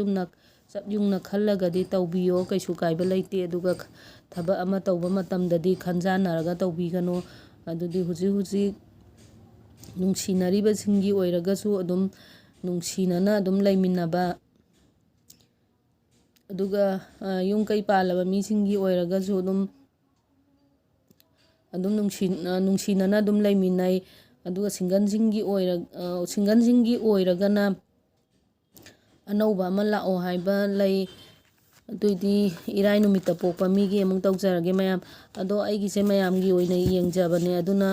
ꯌꯨꯡꯅ ꯈꯜꯂꯒꯗꯤ ꯇꯧꯕꯤꯌꯣ, ꯀꯩꯁꯨ ꯀꯥꯏꯕ ꯂꯩꯇꯦ. ꯑꯗꯨꯒ ꯊꯕꯛ ꯑꯃ ꯇꯧꯕ ꯃꯇꯝꯗꯗꯤ ꯈꯟꯖꯥꯟꯅꯔꯒ ꯇꯧꯕꯤꯒꯅꯨ. ꯑꯗꯨꯗꯤ ꯍꯧꯖꯤꯛ ꯅꯨꯡꯁꯤꯅꯔꯤꯕꯁꯤꯡꯒꯤ ꯑꯣꯏꯔꯒꯁꯨ ꯑꯗꯨꯝ ꯅꯨꯡꯁꯤꯅꯅ ꯑꯗꯨꯝ ꯂꯩꯃꯤꯟꯅꯕ, ꯑꯗꯨꯒ ꯌꯨꯝ ꯀꯩ ꯄꯥꯜꯂꯕ ꯃꯤꯁꯤꯡꯒꯤ ꯑꯣꯏꯔꯒꯁꯨ ꯑꯗꯨꯝ ꯅꯨꯡꯁꯤꯅꯅ ꯑꯗꯨꯝ ꯂꯩꯃꯤꯟꯅꯩ. ꯑꯗꯨꯒ ꯁꯤꯡꯒꯜꯁꯤꯡꯒꯤ ꯑꯣꯏꯔꯒꯅ ꯑꯅꯧꯕ ꯑꯃ ꯂꯥꯛꯑꯣ ꯍꯥꯏꯕ ꯂꯩ. ꯑꯗꯨꯏꯗꯤ ꯏꯔꯥꯏ ꯅꯨꯃꯤꯠꯇ ꯄꯣꯛꯄ ꯃꯤꯒꯤ ꯑꯃꯨꯛ ꯇꯧꯖꯔꯒꯦ ꯃꯌꯥꯝ. ꯑꯗꯣ ꯑꯩꯒꯤꯁꯦ ꯃꯌꯥꯝꯒꯤ ꯑꯣꯏꯅ ꯌꯦꯡꯖꯕꯅꯦ, ꯑꯗꯨꯅ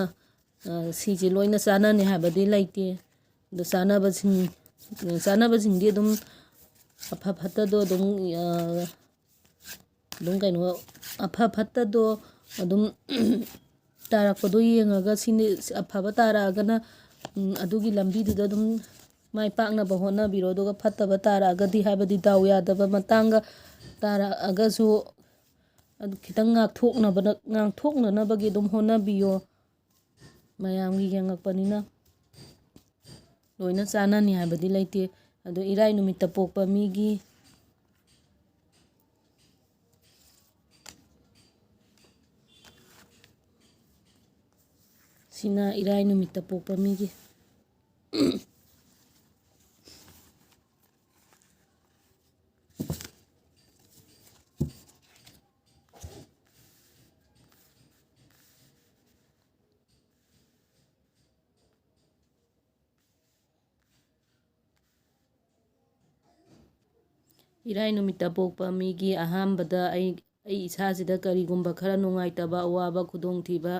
ꯁꯤꯁꯦ ꯂꯣꯏꯅ ꯆꯥꯟꯅꯅꯤ ꯍꯥꯏꯕꯗꯤ ꯂꯩꯇꯦ. ꯑꯗꯣ ꯆꯥꯟꯅꯕꯁꯤꯡꯗꯤ ꯑꯗꯨꯝ ꯑꯐ ꯐꯠꯇꯗꯣ ꯑꯐ ꯐꯠꯇꯗꯣ ꯑꯗꯨꯝ ꯇꯥꯔꯛꯄꯗꯣ ꯌꯦꯡꯉꯒ ꯁꯤꯅꯤ ꯑꯐꯕ ꯇꯥꯔꯛꯑꯒꯅ ꯑꯗꯨꯒꯤ ꯂꯝꯕꯤꯗꯨꯗ ꯑꯗꯨꯝ ꯃꯥꯏ ꯄꯥꯛꯅꯕ ꯍꯣꯠꯅꯕꯤꯔꯣ. ꯑꯗꯨꯒ ꯐꯠꯇꯕ ꯇꯥꯔꯛꯑꯒꯗꯤ, ꯍꯥꯏꯕꯗꯤ ꯗꯥꯎ ꯌꯥꯗꯕ ꯃꯇꯥꯡꯒ ꯇꯥꯔꯛꯑꯒꯁꯨ ꯈꯤꯇꯪ ꯉꯥꯛꯊꯣꯛꯅꯅꯕꯒꯤ ꯑꯗꯨꯝ ꯍꯣꯠꯅꯕꯤꯌꯣ. ꯃꯌꯥꯝꯒꯤ ꯌꯦꯡꯉꯛꯄꯅꯤꯅ ꯂꯣꯏꯅ ꯆꯥꯟꯅꯅꯤ ꯍꯥꯏꯕꯗꯤ ꯂꯩꯇꯦ. ꯑꯗꯣ ꯏꯔꯥꯏ ꯅꯨꯃꯤꯠꯇ ꯄꯣꯛꯄ ꯃꯤꯒꯤ ꯁꯤꯅ ꯏꯔꯥꯏ ꯅꯨꯃꯤꯠꯇ ꯄꯣꯛꯄ ꯃꯤꯒꯤ ꯏꯔꯥꯏ ꯅꯨꯃꯤꯠꯇ ꯄꯣꯛꯄ ꯃꯤꯒꯤ ꯑꯍꯥꯟꯕꯗ ꯑꯩ ꯏꯁꯥꯁꯤꯗ ꯀꯔꯤꯒꯨꯝꯕ ꯈꯔ ꯅꯨꯡꯉꯥꯏꯇꯕ, ꯑꯋꯥꯕ, ꯈꯨꯗꯣꯡꯊꯤꯕ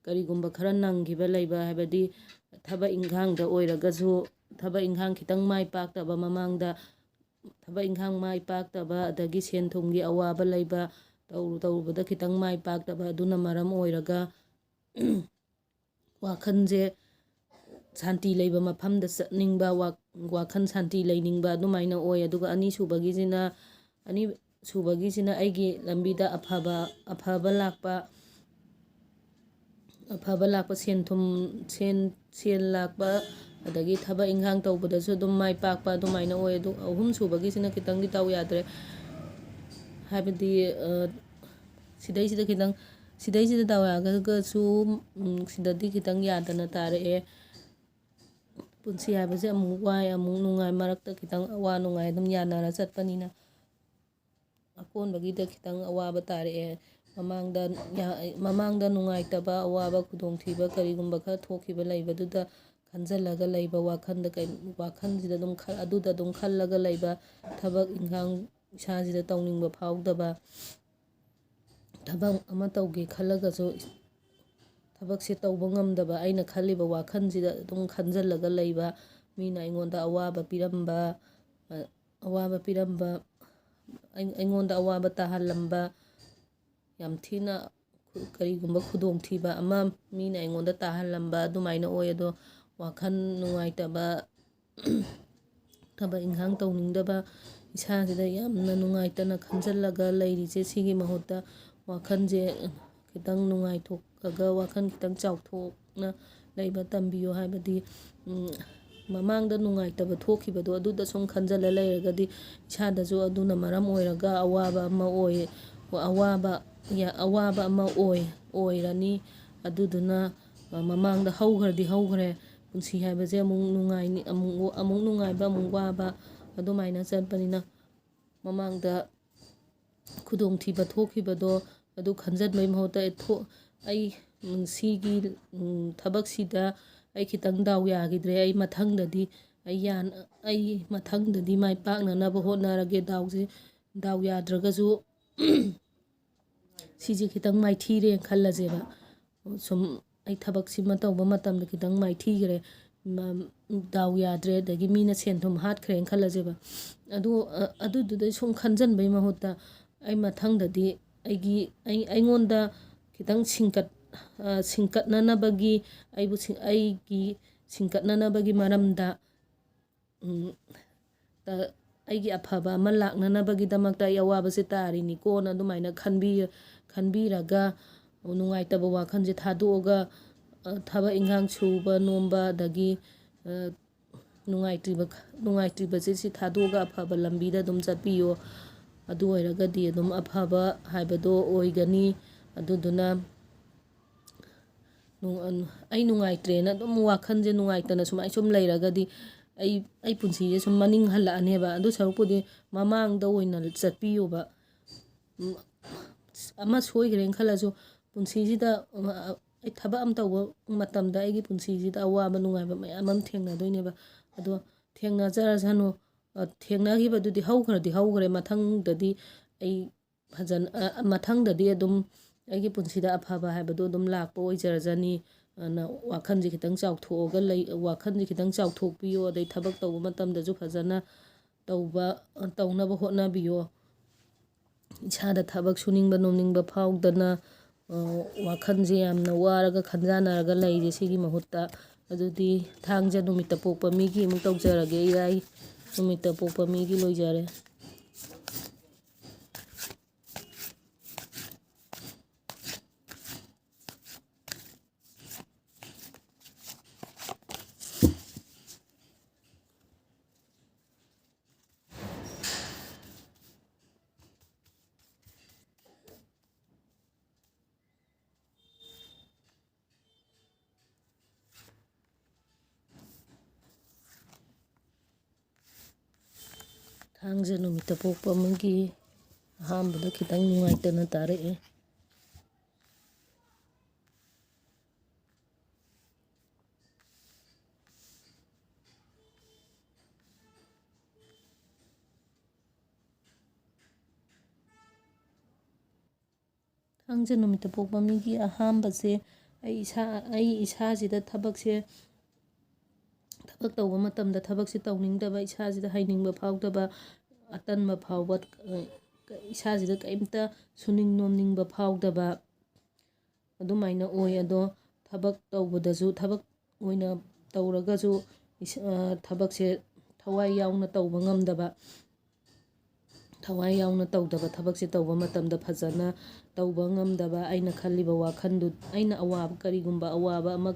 ꯀꯔꯤꯒꯨꯝꯕ ꯈꯔ ꯅꯪꯈꯤꯕ ꯂꯩꯕ, ꯍꯥꯏꯕꯗꯤ ꯊꯕꯛ ꯏꯪꯈꯥꯡꯗ ꯑꯣꯏꯔꯒꯁꯨ ꯊꯕꯛ ꯏꯪꯈꯥꯡ ꯈꯤꯇꯪ ꯃꯥꯏ ꯄꯥꯛꯇꯕ ꯃꯃꯥꯡꯗ, ꯊꯕꯛ ꯏꯪꯈꯥꯡ ꯃꯥꯏ ꯄꯥꯛꯇꯕ, ꯑꯗꯒꯤ ꯁꯦꯟ ꯊꯨꯝꯒꯤ ꯑꯋꯥꯕ ꯂꯩꯕ, ꯇꯧꯔꯨꯕꯗ ꯈꯤꯇꯪ ꯃꯥꯏ ꯄꯥꯛꯇꯕ, ꯑꯗꯨꯅ ꯃꯔꯝ ꯑꯣꯏꯔꯒ ꯋꯥꯈꯜꯁꯦ ꯁꯥꯟꯇꯤ ꯂꯩꯕ ꯃꯐꯝꯗ ꯆꯠꯅꯤꯡꯕ, ꯋꯥꯈꯜ ꯁꯥꯟꯇꯤ ꯂꯩꯅꯤꯡꯕ ꯑꯗꯨꯃꯥꯏꯅ ꯑꯣꯏ. ꯑꯗꯨꯒ ꯑꯅꯤꯁꯨꯕꯒꯤꯁꯤꯅ ꯑꯩꯒꯤ ꯂꯝꯕꯤꯗ ꯑꯐꯕ ꯂꯥꯛꯄ, ꯁꯦꯟ ꯂꯥꯛꯄ, ꯑꯗꯒꯤꯊꯕꯛ ꯏꯪꯈꯥꯡ ꯇꯧꯕꯗꯁꯨ ꯑꯗꯨꯝ ꯃꯥꯏ ꯄꯥꯛꯄ ꯑꯗꯨꯃꯥꯏꯅ ꯑꯣꯏ. ꯑꯗꯨ ꯑꯍꯨꯝꯁꯨꯕꯒꯤꯁꯤꯅ ꯈꯤꯇꯪꯗꯤ ꯗꯥꯎ ꯌꯥꯗ꯭ꯔꯦ, ꯍꯥꯏꯕꯗꯤ ꯁꯤꯗꯩꯁꯤꯗ ꯗꯥꯎ ꯌꯥꯔꯒꯁꯨ ꯁꯤꯗꯗꯤ ꯈꯤꯇꯪ ꯌꯥꯗꯅ ꯇꯥꯔꯛꯑꯦ. ꯄꯨꯟꯁꯤ ꯍꯥꯏꯕꯁꯦ ꯑꯃꯨꯛ ꯋꯥꯏ ꯑꯃꯨꯛ ꯅꯨꯡꯉꯥꯏ, ꯃꯔꯛꯇ ꯈꯤꯇꯪ ꯑꯋꯥ ꯅꯨꯡꯉꯥꯏ ꯑꯗꯨꯝ ꯌꯥꯅꯔ ꯆꯠꯄꯅꯤꯅ. ꯑꯀꯣꯟꯕꯒꯤꯗ ꯈꯤꯇꯪ ꯑꯋꯥꯕ ꯇꯥꯔꯛꯑꯦ ꯃꯃꯥꯡꯗ ꯅꯨꯡꯉꯥꯏꯇꯕ ꯑꯋꯥꯕ ꯈꯨꯗꯣꯡꯊꯤꯕ ꯀꯔꯤꯒꯨꯝꯕ ꯈꯔ ꯊꯣꯛꯈꯤꯕ ꯂꯩꯕꯗꯨꯗ ꯈꯟꯖꯤꯜꯂꯒ ꯂꯩꯕ ꯋꯥꯈꯜꯁꯤꯗ ꯑꯗꯨꯗ ꯑꯗꯨꯝ ꯈꯜꯂꯒ ꯂꯩꯕ ꯊꯕꯛ ꯏꯟꯈꯥꯡ ꯏꯁꯥꯁꯤꯗ ꯇꯧꯅꯤꯡꯕ ꯐꯥꯎꯗꯕ ꯊꯕꯛ ꯑꯃ ꯇꯧꯒꯦ ꯈꯜꯂꯒꯁꯨ ꯊꯕꯛꯁꯦ ꯇꯧꯕ ꯉꯝꯗꯕ ꯑꯩꯅ ꯈꯜꯂꯤꯕ ꯋꯥꯈꯜꯁꯤꯗ ꯑꯗꯨꯝ ꯈꯟꯖꯤꯜꯂꯒ ꯂꯩꯕ ꯃꯤꯅ ꯑꯩꯉꯣꯟꯗ ꯑꯋꯥꯕ ꯄꯤꯔꯝꯕ ꯑꯩꯉꯣꯟꯗ ꯑꯋꯥꯕ ꯇꯥꯍꯜꯂꯝꯕ ꯌꯥꯝ ꯊꯤꯅ ꯀꯔꯤꯒꯨꯝꯕ ꯈꯨꯗꯣꯡꯊꯤꯕ ꯑꯃ ꯃꯤꯅ ꯑꯩꯉꯣꯟꯗ ꯇꯥꯍꯜꯂꯝꯕ ꯑꯗꯨꯃꯥꯏꯅ ꯑꯣꯏ ꯑꯗꯣ ꯋꯥꯈꯜ ꯅꯨꯡꯉꯥꯏꯇꯕ ꯊꯕꯛ ꯏꯟꯈꯥꯡ ꯇꯧꯅꯤꯡꯗꯕ ꯏꯁꯥꯁꯤꯗ ꯌꯥꯝꯅ ꯅꯨꯡꯉꯥꯏꯇꯅ ꯈꯟꯖꯤꯜꯂꯒ ꯂꯩꯔꯤꯁꯦ ꯁꯤꯒꯤ ꯃꯍꯨꯠꯇ ꯋꯥꯈꯜꯁꯦ ꯈꯤꯇꯪ ꯅꯨꯡꯉꯥꯏꯊꯣꯛꯑꯒ ꯋꯥꯈꯜ ꯈꯤꯇꯪ ꯆꯥꯎꯊꯣꯛꯅ ꯂꯩꯕ ꯇꯝꯕꯤꯌꯨ ꯍꯥꯏꯕꯗꯤ ꯃꯃꯥꯡꯗ ꯅꯨꯡꯉꯥꯏꯇꯕ ꯊꯣꯛꯈꯤꯕꯗꯣ ꯑꯗꯨꯗ ꯁꯨꯝ ꯈꯟꯖꯤꯜꯂ ꯂꯩꯔꯒꯗꯤ ꯏꯁꯥꯗꯁꯨ ꯑꯗꯨꯅ ꯃꯔꯝ ꯑꯣꯏꯔꯒ ꯑꯋꯥꯕ ꯑꯃ ꯑꯣꯏꯔꯅꯤ ꯑꯗꯨꯗꯨꯅ ꯃꯃꯥꯡꯗ ꯍꯧꯈ꯭ꯔꯗꯤ ꯍꯧꯈ꯭ꯔꯦ ꯄꯨꯟꯁꯤ ꯍꯥꯏꯕꯁꯦ ꯑꯃꯨꯛ ꯅꯨꯡꯉꯥꯏꯕ ꯑꯃꯨꯛ ꯋꯥꯕ ꯑꯗꯨꯃꯥꯏꯅ ꯆꯠꯄꯅꯤꯅ ꯃꯃꯥꯡꯗ ꯈꯨꯗꯣꯡꯊꯤꯕ ꯊꯣꯛꯈꯤꯕꯗꯣ ꯑꯗꯨ ꯈꯟꯖꯟꯕꯩ ꯃꯍꯨꯠꯇ ꯑꯩ ꯁꯤꯒꯤ ꯊꯕꯛꯁꯤꯗ ꯑꯩ ꯈꯤꯇꯪ ꯗꯥꯎ ꯌꯥꯈꯤꯗ꯭ꯔꯦ ꯑꯩ ꯃꯊꯪꯗꯗꯤ ꯃꯥꯏ ꯄꯥꯛꯅꯅꯕ ꯍꯣꯠꯅꯔꯒꯦ ꯗꯥꯎ ꯌꯥꯗ꯭ꯔꯒꯁꯨ ꯁꯤꯁꯦ ꯈꯤꯇꯪ ꯃꯥꯏꯊꯤꯔꯦꯅ ꯈꯜꯂꯁꯦꯕ ꯁꯨꯝ ꯑꯩ ꯊꯕꯛꯁꯤꯃ ꯇꯧꯕ ꯃꯇꯝꯗ ꯈꯤꯇꯪ ꯃꯥꯏꯊꯤꯈ꯭ꯔꯦ ꯗꯥꯎ ꯌꯥꯗ꯭ꯔꯦ ꯑꯗꯒꯤ ꯃꯤꯅ ꯁꯦꯟ ꯊꯨꯝ ꯍꯥꯠꯈ꯭ꯔꯦꯅ ꯈꯜꯂꯁꯦꯕ ꯑꯗꯨꯗꯨꯗꯩ ꯁꯨꯝ ꯈꯟꯖꯟꯕꯩ ꯃꯍꯨꯠꯇ ꯑꯩ ꯃꯊꯪꯗꯗꯤ ꯑꯩꯉꯣꯟꯗ ꯈꯤꯇꯪ ꯁꯤꯡꯀꯠꯅꯅꯕꯒꯤ ꯑꯩꯒꯤ ꯁꯤꯡꯀꯠꯅꯅꯕꯒꯤ ꯃꯔꯝꯗ ꯑꯩꯒꯤ ꯑꯐꯕ ꯑꯃ ꯂꯥꯛꯅꯅꯕꯒꯤꯗꯃꯛꯇ ꯑꯩ ꯑꯋꯥꯕꯁꯦ ꯇꯥꯔꯤꯅꯤꯀꯣꯅ ꯑꯗꯨꯃꯥꯏꯅ ꯈꯟꯕꯤꯔꯒ ꯅꯨꯡꯉꯥꯏꯇꯕ ꯋꯥꯈꯜꯁꯦ ꯊꯥꯗꯣꯛꯑꯒ ꯊꯕꯛ ꯏꯟꯈꯥꯡ суꯕ ꯅꯣꯝꯕ ꯑꯗꯒꯤ ꯅꯨꯡꯉꯥꯏꯇ꯭ꯔꯤꯕꯁꯦ ꯁꯤ ꯊꯥꯗꯣꯛꯑꯒ ꯑꯐꯕ ꯂꯝꯕꯤꯗ ꯑꯗꯨꯝ ꯆꯠꯄꯤꯌꯣ ꯑꯗꯨ ꯑꯣꯏꯔꯒꯗꯤ ꯑꯗꯨꯝ ꯑꯐꯕ ꯍꯥꯏꯕꯗꯣ ꯑꯣꯏꯒꯅꯤ ꯑꯗꯨꯗꯨꯅ ꯑꯩ ꯅꯨꯡꯉꯥꯏꯇ꯭ꯔꯦꯅ ꯑꯗꯨꯝ ꯋꯥꯈꯜꯁꯦ ꯅꯨꯡꯉꯥꯏꯇꯅ ꯁꯨꯃꯥꯏ ꯁꯨꯝ ꯂꯩꯔꯒꯗꯤ ꯑꯩ ꯄꯨꯟꯁꯤꯁꯦ ꯁꯨꯝ ꯃꯅꯤꯡ ꯍꯜꯂꯛꯑꯅꯦꯕ ꯑꯗꯨ ꯁꯔꯨꯛꯄꯨꯗꯤ ꯃꯃꯥꯡꯗ ꯑꯣꯏꯅ ꯆꯠꯄꯤꯌꯣꯕ ꯑꯃ ꯁꯣꯏꯈ꯭ꯔꯦꯅ ꯈꯜꯂꯁꯨ ꯄꯨꯟꯁꯤꯁꯤꯗ ꯑꯩ ꯊꯕꯛ ꯑꯃ ꯇꯧꯕ ꯃꯇꯝꯗ ꯑꯩꯒꯤ ꯄꯨꯟꯁꯤꯁꯤꯗ ꯑꯋꯥꯕ ꯅꯨꯡꯉꯥꯏꯕ ꯃꯌꯥꯝ ꯑꯃ ꯊꯦꯡꯅꯗꯣꯏꯅꯦꯕ ꯑꯗꯣ ꯊꯦꯡꯅꯖꯔꯁꯅꯨ ꯊꯦꯡꯅꯈꯤꯕꯗꯨꯗꯤ ꯍꯧꯈ꯭ꯔꯦ ꯃꯊꯪꯗꯗꯤ ꯃꯊꯪꯗꯗꯤ ꯑꯗꯨꯝ ꯑꯩꯒꯤ ꯄꯨꯟꯁꯤꯗ ꯑꯐꯕ ꯍꯥꯏꯕꯗꯣ ꯑꯗꯨꯝ ꯂꯥꯛꯄ ꯑꯣꯏꯖꯔꯖꯅꯤ ꯋꯥꯈꯜꯁꯦ ꯈꯤꯇꯪ ꯆꯥꯎꯊꯣꯛꯄꯤꯌꯣ ꯑꯗꯩ ꯊꯕꯛ ꯇꯧꯕ ꯃꯇꯝꯗꯁꯨ ꯐꯖꯅ ꯇꯧꯅꯕ ꯍꯣꯠꯅꯕꯤꯌꯣ ꯏꯁꯥꯗ ꯊꯕꯛ ꯁꯨꯅꯤꯡꯕ ꯅꯣꯝꯅꯤꯡꯕ ꯐꯥꯎꯗꯅ ꯋꯥꯈꯜꯁꯦ ꯌꯥꯝꯅ ꯋꯥꯔꯒ ꯈꯟꯖꯥꯟꯅꯔꯒ ꯂꯩꯔꯦ ꯁꯤꯒꯤ ꯃꯍꯨꯠꯇ ꯑꯗꯨꯗꯤ ꯊꯥꯡꯖ ꯅꯨꯃꯤꯠꯇ ꯄꯣꯛꯄ ꯃꯤꯒꯤ ꯑꯃꯨꯛ ꯇꯧꯖꯔꯒꯦ ꯏꯔꯥꯏ ꯅꯨꯃꯤꯠꯇ ꯄꯣꯛꯄ ꯃꯤꯒꯤ ꯂꯣꯏꯖꯔꯦ ꯊꯥꯡꯖ ꯅꯨꯃꯤꯠꯇ ꯄꯣꯛꯄ ꯑꯃꯒꯤ ꯑꯍꯥꯟꯕꯗ ꯈꯤꯇꯪ ꯅꯨꯡꯉꯥꯏꯇꯅ ꯇꯥꯔꯛꯑꯦ ꯊꯥꯡꯖ ꯅꯨꯃꯤꯠꯇ ꯄꯣꯛꯄ ꯃꯤꯒꯤ ꯑꯍꯥꯟꯕꯁꯦ ꯑꯩ ꯏꯁꯥꯁꯤꯗ ꯊꯕꯛ ꯇꯧꯕ ꯃꯇꯝꯗ ꯊꯕꯛꯁꯦ ꯇꯧꯅꯤꯡꯗꯕ ꯏꯁꯥꯁꯤꯗ ꯍꯩꯅꯤꯡꯕ ꯐꯥꯎꯗꯕ ꯑꯇꯟꯕ ꯐꯥꯎꯕ ꯏꯁꯥꯁꯤꯗ ꯀꯔꯤꯝꯇ ꯁꯨꯅꯤꯡ ꯅꯣꯝꯅꯤꯡꯕ ꯐꯥꯎꯗꯕ ꯑꯗꯨꯃꯥꯏꯅ ꯑꯣꯏ ꯑꯗꯣ ꯊꯕꯛ ꯇꯧꯕꯗꯁꯨ ꯊꯕꯛ ꯑꯣꯏꯅ ꯇꯧꯔꯒꯁꯨ ꯊꯕꯛꯁꯦ ꯊꯋꯥꯏ ꯌꯥꯎꯅ ꯇꯧꯕ ꯉꯝꯗꯕ ꯊꯋꯥꯏ ꯌꯥꯎꯅ ꯇꯧꯗꯕ ꯊꯕꯛꯁꯦ ꯇꯧꯕ ꯃꯇꯝꯗ ꯐꯖꯅ ꯇꯧꯕ ꯉꯝꯗꯕ ꯑꯩꯅ ꯈꯜꯂꯤꯕ ꯋꯥꯈꯜꯗꯨ ꯑꯩꯅ ꯀꯔꯤꯒꯨꯝꯕ ꯑꯋꯥꯕ ꯑꯃ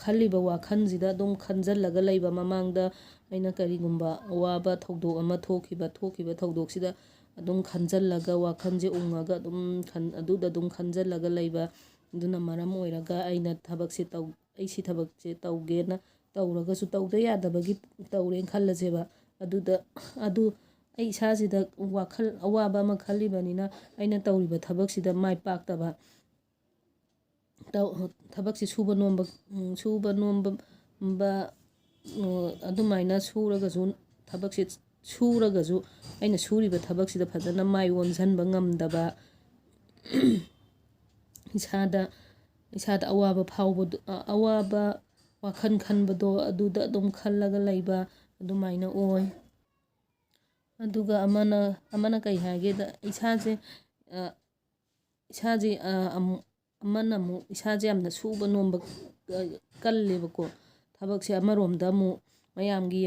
ꯈꯜꯂꯤꯕ ꯋꯥꯈꯜꯁꯤꯗ ꯑꯗꯨꯝ ꯈꯟꯖꯜꯂꯒ ꯂꯩꯕ ꯃꯃꯥꯡꯗ ꯑꯩꯅ ꯀꯔꯤꯒꯨꯝꯕ ꯑꯋꯥꯕ ꯊꯧꯗꯣꯛ ꯑꯃ ꯊꯣꯛꯈꯤꯕ ꯊꯧꯗꯣꯛꯁꯤꯗ ꯑꯗꯨꯝ ꯈꯟꯖꯜꯂꯒ ꯋꯥꯈꯜꯁꯦ ꯎꯡꯉꯒ ꯑꯗꯨꯗ ꯑꯗꯨꯝ ꯈꯟꯖꯜꯂꯒ ꯂꯩꯕ ꯑꯗꯨꯅ ꯃꯔꯝ ꯑꯣꯏꯔꯒ ꯑꯩꯅ ꯑꯩ ꯁꯤ ꯊꯕꯛꯁꯦ ꯇꯧꯒꯦꯅ ꯇꯧꯔꯒꯁꯨ ꯇꯧꯗ ꯌꯥꯗꯕꯒꯤ ꯇꯧꯔꯦꯅ ꯈꯜꯂꯁꯦꯕ ꯑꯩ ꯏꯁꯥꯁꯤꯗ ꯋꯥꯈꯜ ꯑꯋꯥꯕ ꯑꯃ ꯈꯜꯂꯤꯕꯅꯤꯅ ꯑꯩꯅ ꯇꯧꯔꯤꯕ ꯊꯕꯛꯁꯤꯗ ꯃꯥꯏ ꯄꯥꯛꯇꯕ, ꯊꯕꯛꯁꯤ ꯁꯨꯕ ꯅꯣꯝꯕ ꯑꯗꯨꯃꯥꯏꯅ ꯁꯨꯔꯒꯁꯨ ꯊꯕꯛꯁꯤ ꯁꯨꯔꯒꯁꯨ ꯑꯩꯅ ꯁꯨꯔꯤꯕ ꯊꯕꯛꯁꯤꯗ ꯐꯖꯅ ꯃꯥꯏ ꯑꯣꯟꯁꯤꯟꯕ ꯉꯝꯗꯕ, ꯏꯁꯥꯗ ꯑꯋꯥꯕ ꯐꯥꯎꯕꯗꯣ, ꯑꯋꯥꯕ ꯋꯥꯈꯜ ꯈꯟꯕꯗꯣ ꯑꯗꯨꯗ ꯑꯗꯨꯝ ꯈꯜꯂꯒ ꯂꯩꯕ ꯑꯗꯨꯃꯥꯏꯅ ꯑꯣꯏ꯫ ꯑꯗꯨꯒ ꯑꯃꯅ ꯀꯩ ꯍꯥꯏꯒꯦꯗ ꯑꯃꯅ ꯑꯃꯨꯛ ꯏꯁꯥꯁꯦ ꯌꯥꯝꯅ ꯁꯨꯕ ꯅꯣꯝꯕ ꯀꯜꯂꯦꯕꯀꯣ, ꯊꯕꯛꯁꯦ ꯑꯃꯔꯣꯝꯗ ꯑꯃꯨꯛ ꯃꯌꯥꯝꯒꯤ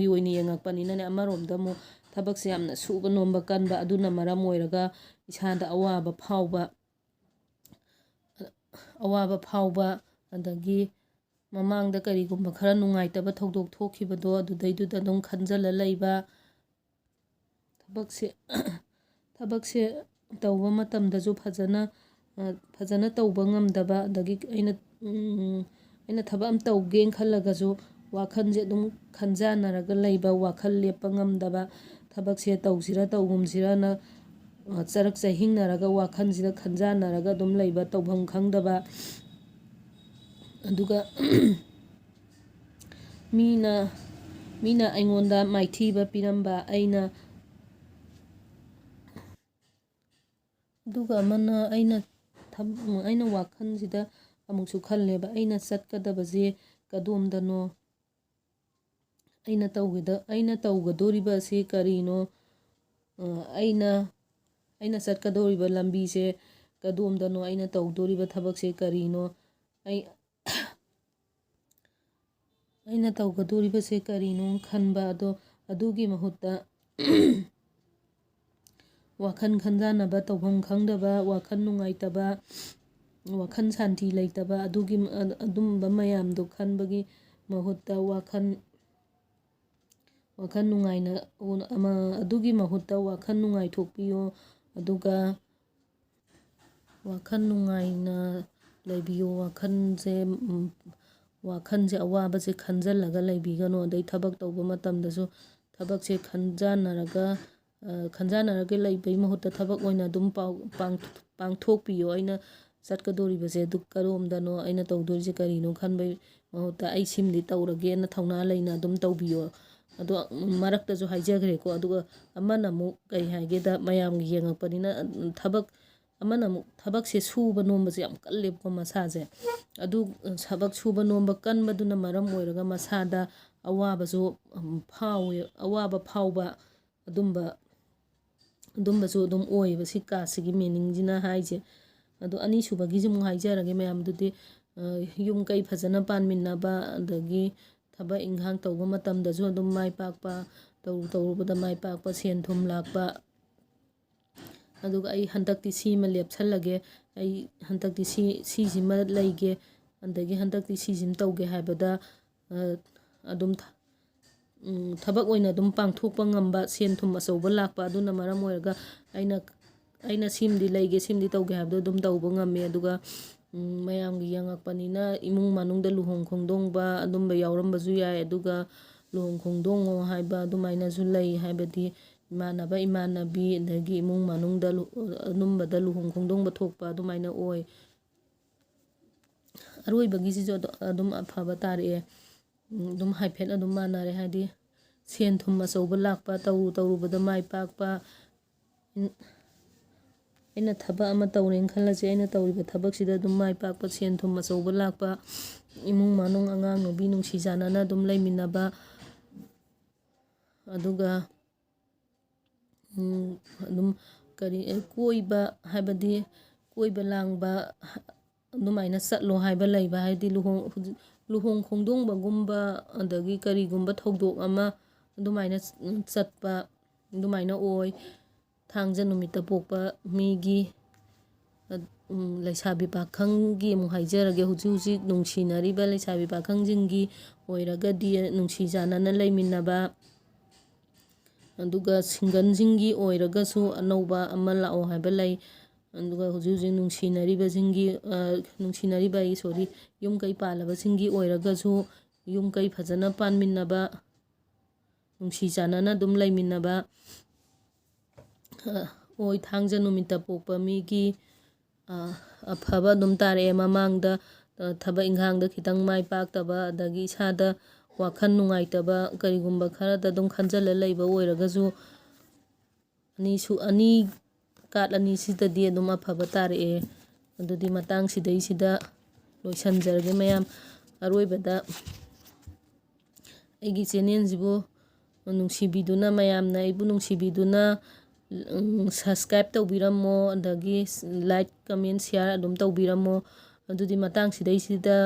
ꯑꯣꯏꯅ ꯌꯦꯡꯉꯛꯄꯅꯤꯅꯅꯦ, ꯑꯃꯔꯣꯝꯗ ꯑꯃꯨꯛ ꯊꯕꯛꯁꯦ ꯌꯥꯝꯅ ꯁꯨꯕ ꯅꯣꯝꯕ ꯀꯟꯕ, ꯑꯗꯨꯅ ꯃꯔꯝ ꯑꯣꯏꯔꯒ ꯏꯁꯥꯗ ꯑꯋꯥꯕ ꯐꯥꯎꯕ ꯑꯗꯒꯤ ꯃꯃꯥꯡꯗ ꯀꯔꯤꯒꯨꯝꯕ ꯈꯔ ꯅꯨꯡꯉꯥꯏꯇꯕ ꯊꯧꯗꯣꯛ ꯊꯣꯛꯈꯤꯕꯗꯣ ꯑꯗꯨꯗꯩꯗꯨꯗ ꯑꯗꯨꯝ ꯈꯟꯖꯤꯜꯂ ꯂꯩꯕ, ꯊꯕꯛꯁꯦ ꯇꯧꯕ ꯃꯇꯝꯗꯁꯨ ꯐꯖꯅ ꯇꯧꯕ ꯉꯝꯗꯕ, ꯑꯗꯒꯤ ꯑꯩꯅ ꯊꯕꯛ ꯑꯃ ꯇꯧꯒꯦꯅ ꯈꯜꯂꯒꯁꯨ ꯋꯥꯈꯜꯁꯦ ꯑꯗꯨꯝ ꯈꯟꯖꯥꯟꯅꯔꯒ ꯂꯩꯕ, ꯋꯥꯈꯜ ꯂꯦꯞꯄ ꯉꯝꯗꯕ, ꯊꯕꯛꯁꯦ ꯇꯧꯁꯤꯔ ꯇꯧꯒꯨꯝꯁꯤꯔꯅ ꯆꯔꯛ ꯆꯍꯤꯡꯅꯔꯒ ꯋꯥꯈꯜꯁꯤꯗ ꯈꯟꯖꯥꯟꯅꯔꯒ ꯑꯗꯨꯝ ꯂꯩꯕ, ꯇꯧꯐꯝ ꯈꯪꯗꯕ, ꯑꯗꯨꯒ ꯃꯤꯅ ꯑꯩꯉꯣꯟꯗ ꯃꯥꯏꯊꯤꯕ ꯄꯤꯔꯝꯕ, ꯑꯗꯨꯒ ꯑꯃꯅ ꯑꯩꯅ ꯋꯥꯈꯜꯁꯤꯗ ꯑꯃꯨꯛꯁꯨ ꯈꯜꯂꯦꯕ, ꯑꯩꯅ ꯆꯠꯀꯗꯕꯁꯦ ꯀꯗꯣꯝꯗꯅꯣ, ꯑꯩꯅ ꯇꯧꯒꯗꯣꯔꯤꯕ ꯑꯁꯤ ꯀꯔꯤꯅꯣ, ꯑꯩꯅ ꯆꯠꯀꯗꯧꯔꯤꯕ ꯂꯝꯕꯤꯁꯦ ꯀꯗꯣꯝꯗꯅꯣ, ꯑꯩꯅ ꯇꯧꯗꯣꯔꯤꯕ ꯊꯕꯛꯁꯦ ꯀꯔꯤꯅꯣ, ꯑꯩꯅ ꯇꯧꯒꯗꯣꯔꯤꯕꯁꯦ ꯀꯔꯤꯅꯣ ꯈꯟꯕ, ꯑꯗꯣ ꯑꯗꯨꯒꯤ ꯃꯍꯨꯠꯇ ꯋꯥꯈꯜ ꯈꯟꯖꯥꯟꯅꯕ, ꯇꯧꯐꯝ ꯈꯪꯗꯕ, ꯋꯥꯈꯜ ꯅꯨꯡꯉꯥꯏꯇꯕ, ꯋꯥꯈꯜ ꯁꯥꯟꯇꯤ ꯂꯩꯇꯕ, ꯑꯗꯨꯝꯕ ꯃꯌꯥꯝꯗꯣ ꯈꯟꯕꯒꯤ ꯃꯍꯨꯠꯇ ꯑꯗꯨꯒꯤ ꯃꯍꯨꯠꯇ ꯋꯥꯈꯜ ꯅꯨꯡꯉꯥꯏꯊꯣꯛꯄꯤꯌꯣ, ꯑꯗꯨꯒ ꯋꯥꯈꯜ ꯅꯨꯡꯉꯥꯏꯅ ꯂꯩꯕꯤꯌꯣ, ꯋꯥꯈꯜꯁꯦ ꯑꯋꯥꯕꯁꯦ ꯈꯟꯖꯜꯂꯒ ꯂꯩꯕꯤꯒꯅꯣ, ꯑꯗꯩ ꯊꯕꯛ ꯇꯧꯕ ꯃꯇꯝꯗꯁꯨ ꯊꯕꯛꯁꯦ ꯈꯟꯖꯥꯟꯅꯔꯒ ꯂꯩꯕꯒꯤ ꯃꯍꯨꯠꯇ ꯊꯕꯛ ꯑꯣꯏꯅ ꯑꯗꯨꯝ ꯄꯥꯡꯊꯣꯛꯄꯤꯌꯣ, ꯑꯩꯅ ꯆꯠꯀꯗꯣꯔꯤꯕꯁꯦ ꯑꯗꯨ ꯀꯔꯣꯝꯗꯅꯣ, ꯑꯩꯅ ꯇꯧꯗꯣꯔꯤꯁꯦ ꯀꯔꯤꯅꯣ ꯈꯟꯕꯒꯤ ꯃꯍꯨꯠꯇ ꯑꯩ ꯁꯤꯃꯗꯤ ꯇꯧꯔꯒꯦꯅ ꯊꯧꯅꯥ ꯂꯩꯅ ꯑꯗꯨꯝ ꯇꯧꯕꯤꯌꯣ꯫ ꯑꯗꯣ ꯃꯔꯛꯇꯁꯨ ꯍꯥꯏꯖꯈ꯭ꯔꯦꯀꯣ, ꯑꯗꯨꯒ ꯑꯃꯅ ꯑꯃꯨꯛ ꯀꯩ ꯍꯥꯏꯒꯦꯗ, ꯃꯌꯥꯝꯒꯤ ꯌꯦꯡꯉꯛꯄꯅꯤꯅ ꯑꯃꯅ ꯑꯃꯨꯛ ꯊꯕꯛꯁꯦ ꯁꯨꯕ ꯅꯣꯝꯕꯁꯦ ꯌꯥꯝ ꯀꯜꯂꯦꯕꯀꯣ ꯃꯁꯥꯁꯦ, ꯑꯗꯨ ꯊꯕꯛ ꯁꯨꯕ ꯅꯣꯝꯕ ꯀꯟꯕꯗꯨꯅ ꯃꯔꯝ ꯑꯣꯏꯔꯒ ꯃꯁꯥꯗ ꯑꯋꯥꯕ ꯐꯥꯎꯕ ꯑꯗꯨꯝꯕꯁꯨ ꯑꯗꯨꯝ ꯑꯣꯏꯌꯦꯕ, ꯁꯤ ꯀꯥꯁꯤꯒꯤ ꯃꯤꯅꯤꯡꯁꯤꯅ ꯍꯥꯏꯁꯦ꯫ ꯑꯗꯣ ꯑꯅꯤꯁꯨꯕꯒꯤꯁꯨ ꯑꯃꯨꯛ ꯍꯥꯏꯖꯔꯒꯦ ꯃꯌꯥꯝꯗꯨꯗꯤ, ꯌꯨꯝ ꯀꯩ ꯐꯖꯅ ꯄꯥꯟꯃꯤꯟꯅꯕ, ꯑꯗꯒꯤ ꯊꯕꯛ ꯏꯟꯈꯥꯡ ꯇꯧꯕ ꯃꯇꯝꯗꯁꯨ ꯑꯗꯨꯝ ꯃꯥꯏ ꯄꯥꯛꯄ, ꯇꯧꯔꯨꯕꯗ ꯃꯥꯏ ꯄꯥꯛꯄ, ꯁꯦꯟ ꯊꯨꯝ ꯂꯥꯛꯄ, ꯑꯗꯨꯒ ꯑꯩ ꯍꯟꯗꯛꯇꯤ ꯁꯤꯃ ꯂꯦꯞꯁꯜꯂꯒꯦ, ꯑꯩ ꯍꯟꯗꯛꯇꯤ ꯁꯤꯁꯤꯃ ꯂꯩꯒꯦ, ꯑꯗꯒꯤ ꯍꯟꯗꯛꯇꯤ ꯁꯤꯁꯤꯃ ꯇꯧꯒꯦ ꯍꯥꯏꯕꯗ ꯑꯗꯨꯝ ꯊꯕꯛ ꯑꯣꯏꯅ ꯑꯗꯨꯝ ꯄꯥꯡꯊꯣꯛꯄ ꯉꯝꯕ, ꯁꯦꯟ ꯊꯨꯝ ꯑꯆꯧꯕ ꯂꯥꯛꯄ, ꯑꯗꯨꯅ ꯃꯔꯝ ꯑꯣꯏꯔꯒ ꯑꯩꯅ ꯁꯤꯃꯗꯤ ꯂꯩꯒꯦ, ꯁꯤꯃꯗꯤ ꯇꯧꯒꯦ ꯍꯥꯏꯕꯗꯣ ꯑꯗꯨꯝ ꯇꯧꯕ ꯉꯝꯃꯦ꯫ ꯑꯗꯨꯒ ꯃꯌꯥꯝꯒꯤ ꯌꯦꯡꯉꯛꯄꯅꯤꯅ ꯏꯃꯨꯡ ꯃꯅꯨꯡꯗ ꯂꯨꯍꯣꯡ ꯈꯣꯡꯗꯣꯡꯕ ꯑꯗꯨꯝꯕ ꯌꯥꯎꯔꯝꯕꯁꯨ ꯌꯥꯏ, ꯑꯗꯨꯒ ꯂꯨꯍꯣꯡ ꯈꯣꯡꯗꯣꯡꯉꯣ ꯍꯥꯏꯕ ꯑꯗꯨꯃꯥꯏꯅꯁꯨ ꯂꯩ, ꯍꯥꯏꯕꯗꯤ ꯏꯃꯥꯟꯅꯕ ꯏꯃꯥꯟꯅꯕꯤ ꯑꯗꯒꯤ ꯏꯃꯨꯡ ꯃꯅꯨꯡꯗ ꯑꯗꯨꯝꯕꯗ ꯂꯨꯍꯣꯡ ꯈꯣꯡꯗꯣꯡꯕ ꯊꯣꯛꯄ ꯑꯗꯨꯃꯥꯏꯅ ꯑꯣꯏ꯫ ꯑꯔꯣꯏꯕꯒꯤꯁꯤꯁꯨ ꯑꯗꯨꯝ ꯑꯐꯕ ꯇꯥꯔꯛꯑꯦ, ꯑꯗꯨꯝ ꯍꯥꯏꯐꯦꯠ ꯑꯗꯨꯝ ꯃꯥꯟꯅꯔꯦ, ꯍꯥꯏꯗꯤ ꯁꯦꯟ ꯊꯨꯝ ꯑꯆꯧꯕ ꯂꯥꯛꯄ, ꯇꯧꯔꯨꯕꯗ ꯃꯥꯏ ꯄꯥꯛꯄ, ꯑꯩꯅ ꯊꯕꯛ ꯑꯃ ꯇꯧꯔꯦꯅ ꯈꯜꯂꯁꯦ, ꯑꯩꯅ ꯇꯧꯔꯤꯕ ꯊꯕꯛꯁꯤꯗ ꯑꯗꯨꯝ ꯃꯥꯏ ꯄꯥꯛꯄ, ꯁꯦꯟ ꯊꯨꯝ ꯑꯆꯧꯕ ꯂꯥꯛꯄ, ꯏꯃꯨꯡ ꯃꯅꯨꯡ ꯑꯉꯥꯡ ꯅꯨꯕꯤ ꯅꯨꯡꯁꯤ ꯆꯥꯟꯅꯅ ꯑꯗꯨꯝ ꯂꯩꯃꯤꯟꯅꯕ, ꯑꯗꯨꯒ ꯑꯗꯨꯝ ꯀꯣꯏꯕ, ꯍꯥꯏꯕꯗꯤ ꯀꯣꯏꯕ ꯂꯥꯡꯕ ꯑꯗꯨꯃꯥꯏꯅ ꯆꯠꯂꯣ ꯍꯥꯏꯕ ꯂꯩꯕ, ꯍꯥꯏꯗꯤ ꯂꯨꯍꯣꯡ ꯈꯣꯡꯗꯣꯡꯕꯒꯨꯝꯕ ꯑꯗꯒꯤ ꯀꯔꯤꯒꯨꯝꯕ ꯊꯧꯗꯣꯛ ꯑꯃ ꯑꯗꯨꯃꯥꯏꯅ ꯆꯠꯄ ꯑꯗꯨꯃꯥꯏꯅ ꯑꯣꯏ꯫ ꯊꯥꯡꯖ ꯅꯨꯃꯤꯠꯇ ꯄꯣꯛꯄ ꯃꯤꯒꯤ ꯂꯩꯁꯥꯕꯤ ꯄꯥꯈꯪꯒꯤ ꯑꯃꯨꯛ ꯍꯥꯏꯖꯔꯒꯦ, ꯍꯧꯖꯤꯛ ꯅꯨꯡꯁꯤꯅꯔꯤꯕ ꯂꯩꯁꯥꯕꯤ ꯄꯥꯈꯪꯁꯤꯡꯒꯤ ꯑꯣꯏꯔꯒꯗꯤ ꯅꯨꯡꯁꯤ ꯆꯥꯟꯅꯅ ꯂꯩꯃꯤꯟꯅꯕ, ꯑꯗꯨꯒ ꯁꯤꯡꯒꯜꯁꯤꯡꯒꯤ ꯑꯣꯏꯔꯒꯁꯨ ꯑꯅꯧꯕ ꯑꯃ ꯂꯥꯛꯑꯣ ꯍꯥꯏꯕ ꯂꯩ, ꯑꯗꯨꯒ ꯍꯧꯖꯤꯛ ꯌꯨꯝ ꯀꯩ ꯄꯥꯜꯂꯕꯁꯤꯡꯒꯤ ꯑꯣꯏꯔꯒꯁꯨ ꯌꯨꯝ ꯀꯩ ꯐꯖꯅ ꯄꯥꯟꯃꯤꯟꯅꯕ, ꯅꯨꯡꯁꯤ ꯆꯥꯟꯅꯅ ꯑꯗꯨꯝ ꯂꯩꯃꯤꯟꯅꯕ ꯑꯣꯏ ꯊꯥꯡꯖ ꯅꯨꯃꯤꯠꯇ ꯄꯣꯛꯄ ꯃꯤꯒꯤ ꯑꯐꯕ ꯑꯗꯨꯝ ꯇꯥꯔꯛꯑꯦ ꯃꯃꯥꯡꯗ ꯊꯕꯛ ꯏꯪꯈꯥꯡꯗ ꯈꯤꯇꯪ ꯃꯥꯏ ꯄꯥꯛꯇꯕ ꯑꯗꯒꯤ ꯏꯁꯥꯗ ꯋꯥꯈꯜ ꯅꯨꯡꯉꯥꯏꯇꯕ ꯀꯔꯤꯒꯨꯝꯕ ꯈꯔꯗ ꯑꯗꯨꯝ ꯈꯟꯖꯤꯜꯂ ꯂꯩꯕ ꯑꯣꯏꯔꯒꯁꯨ ꯀꯥꯔꯠ ꯑꯅꯤꯁꯤꯗꯗꯤ ꯑꯗꯨꯝ ꯑꯐꯕ ꯇꯥꯔꯛꯑꯦ ꯑꯗꯨꯗꯤ ꯃꯇꯥꯡꯁꯤꯗꯩꯁꯤꯗ ꯂꯣꯏꯁꯤꯟꯖꯔꯒꯦ ꯃꯌꯥꯝ ꯑꯔꯣꯏꯕꯗ ꯑꯩꯒꯤ ꯆꯦꯅꯦꯜꯁꯤꯕꯨ ꯅꯨꯡꯁꯤꯕꯤꯗꯨꯅ ꯃꯌꯥꯝꯅ ꯑꯩꯕꯨ ꯅꯨꯡꯁꯤꯕꯤꯗꯨꯅ ꯁꯕꯁꯀ꯭ꯔꯥꯏꯞ ꯇꯧꯕꯤꯔꯝꯃꯣ ꯑꯗꯒꯤ ꯂꯥꯏꯛ ꯀꯃꯦꯟ ꯁꯤꯌꯥꯔ ꯑꯗꯨꯝ ꯇꯧꯕꯤꯔꯝꯃꯣ ꯑꯗꯨꯗꯤ ꯃꯇꯥꯡꯁꯤꯗꯩꯁꯤꯗ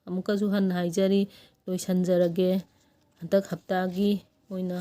ꯑꯃꯨꯛꯀꯁꯨ ꯍꯟꯅ ꯍꯥꯏꯖꯔꯤ ꯂꯣꯏꯁꯤꯟꯖꯔꯒꯦ ꯍꯟꯗꯛ ꯍꯞꯇꯥꯒꯤ ꯑꯣꯏꯅ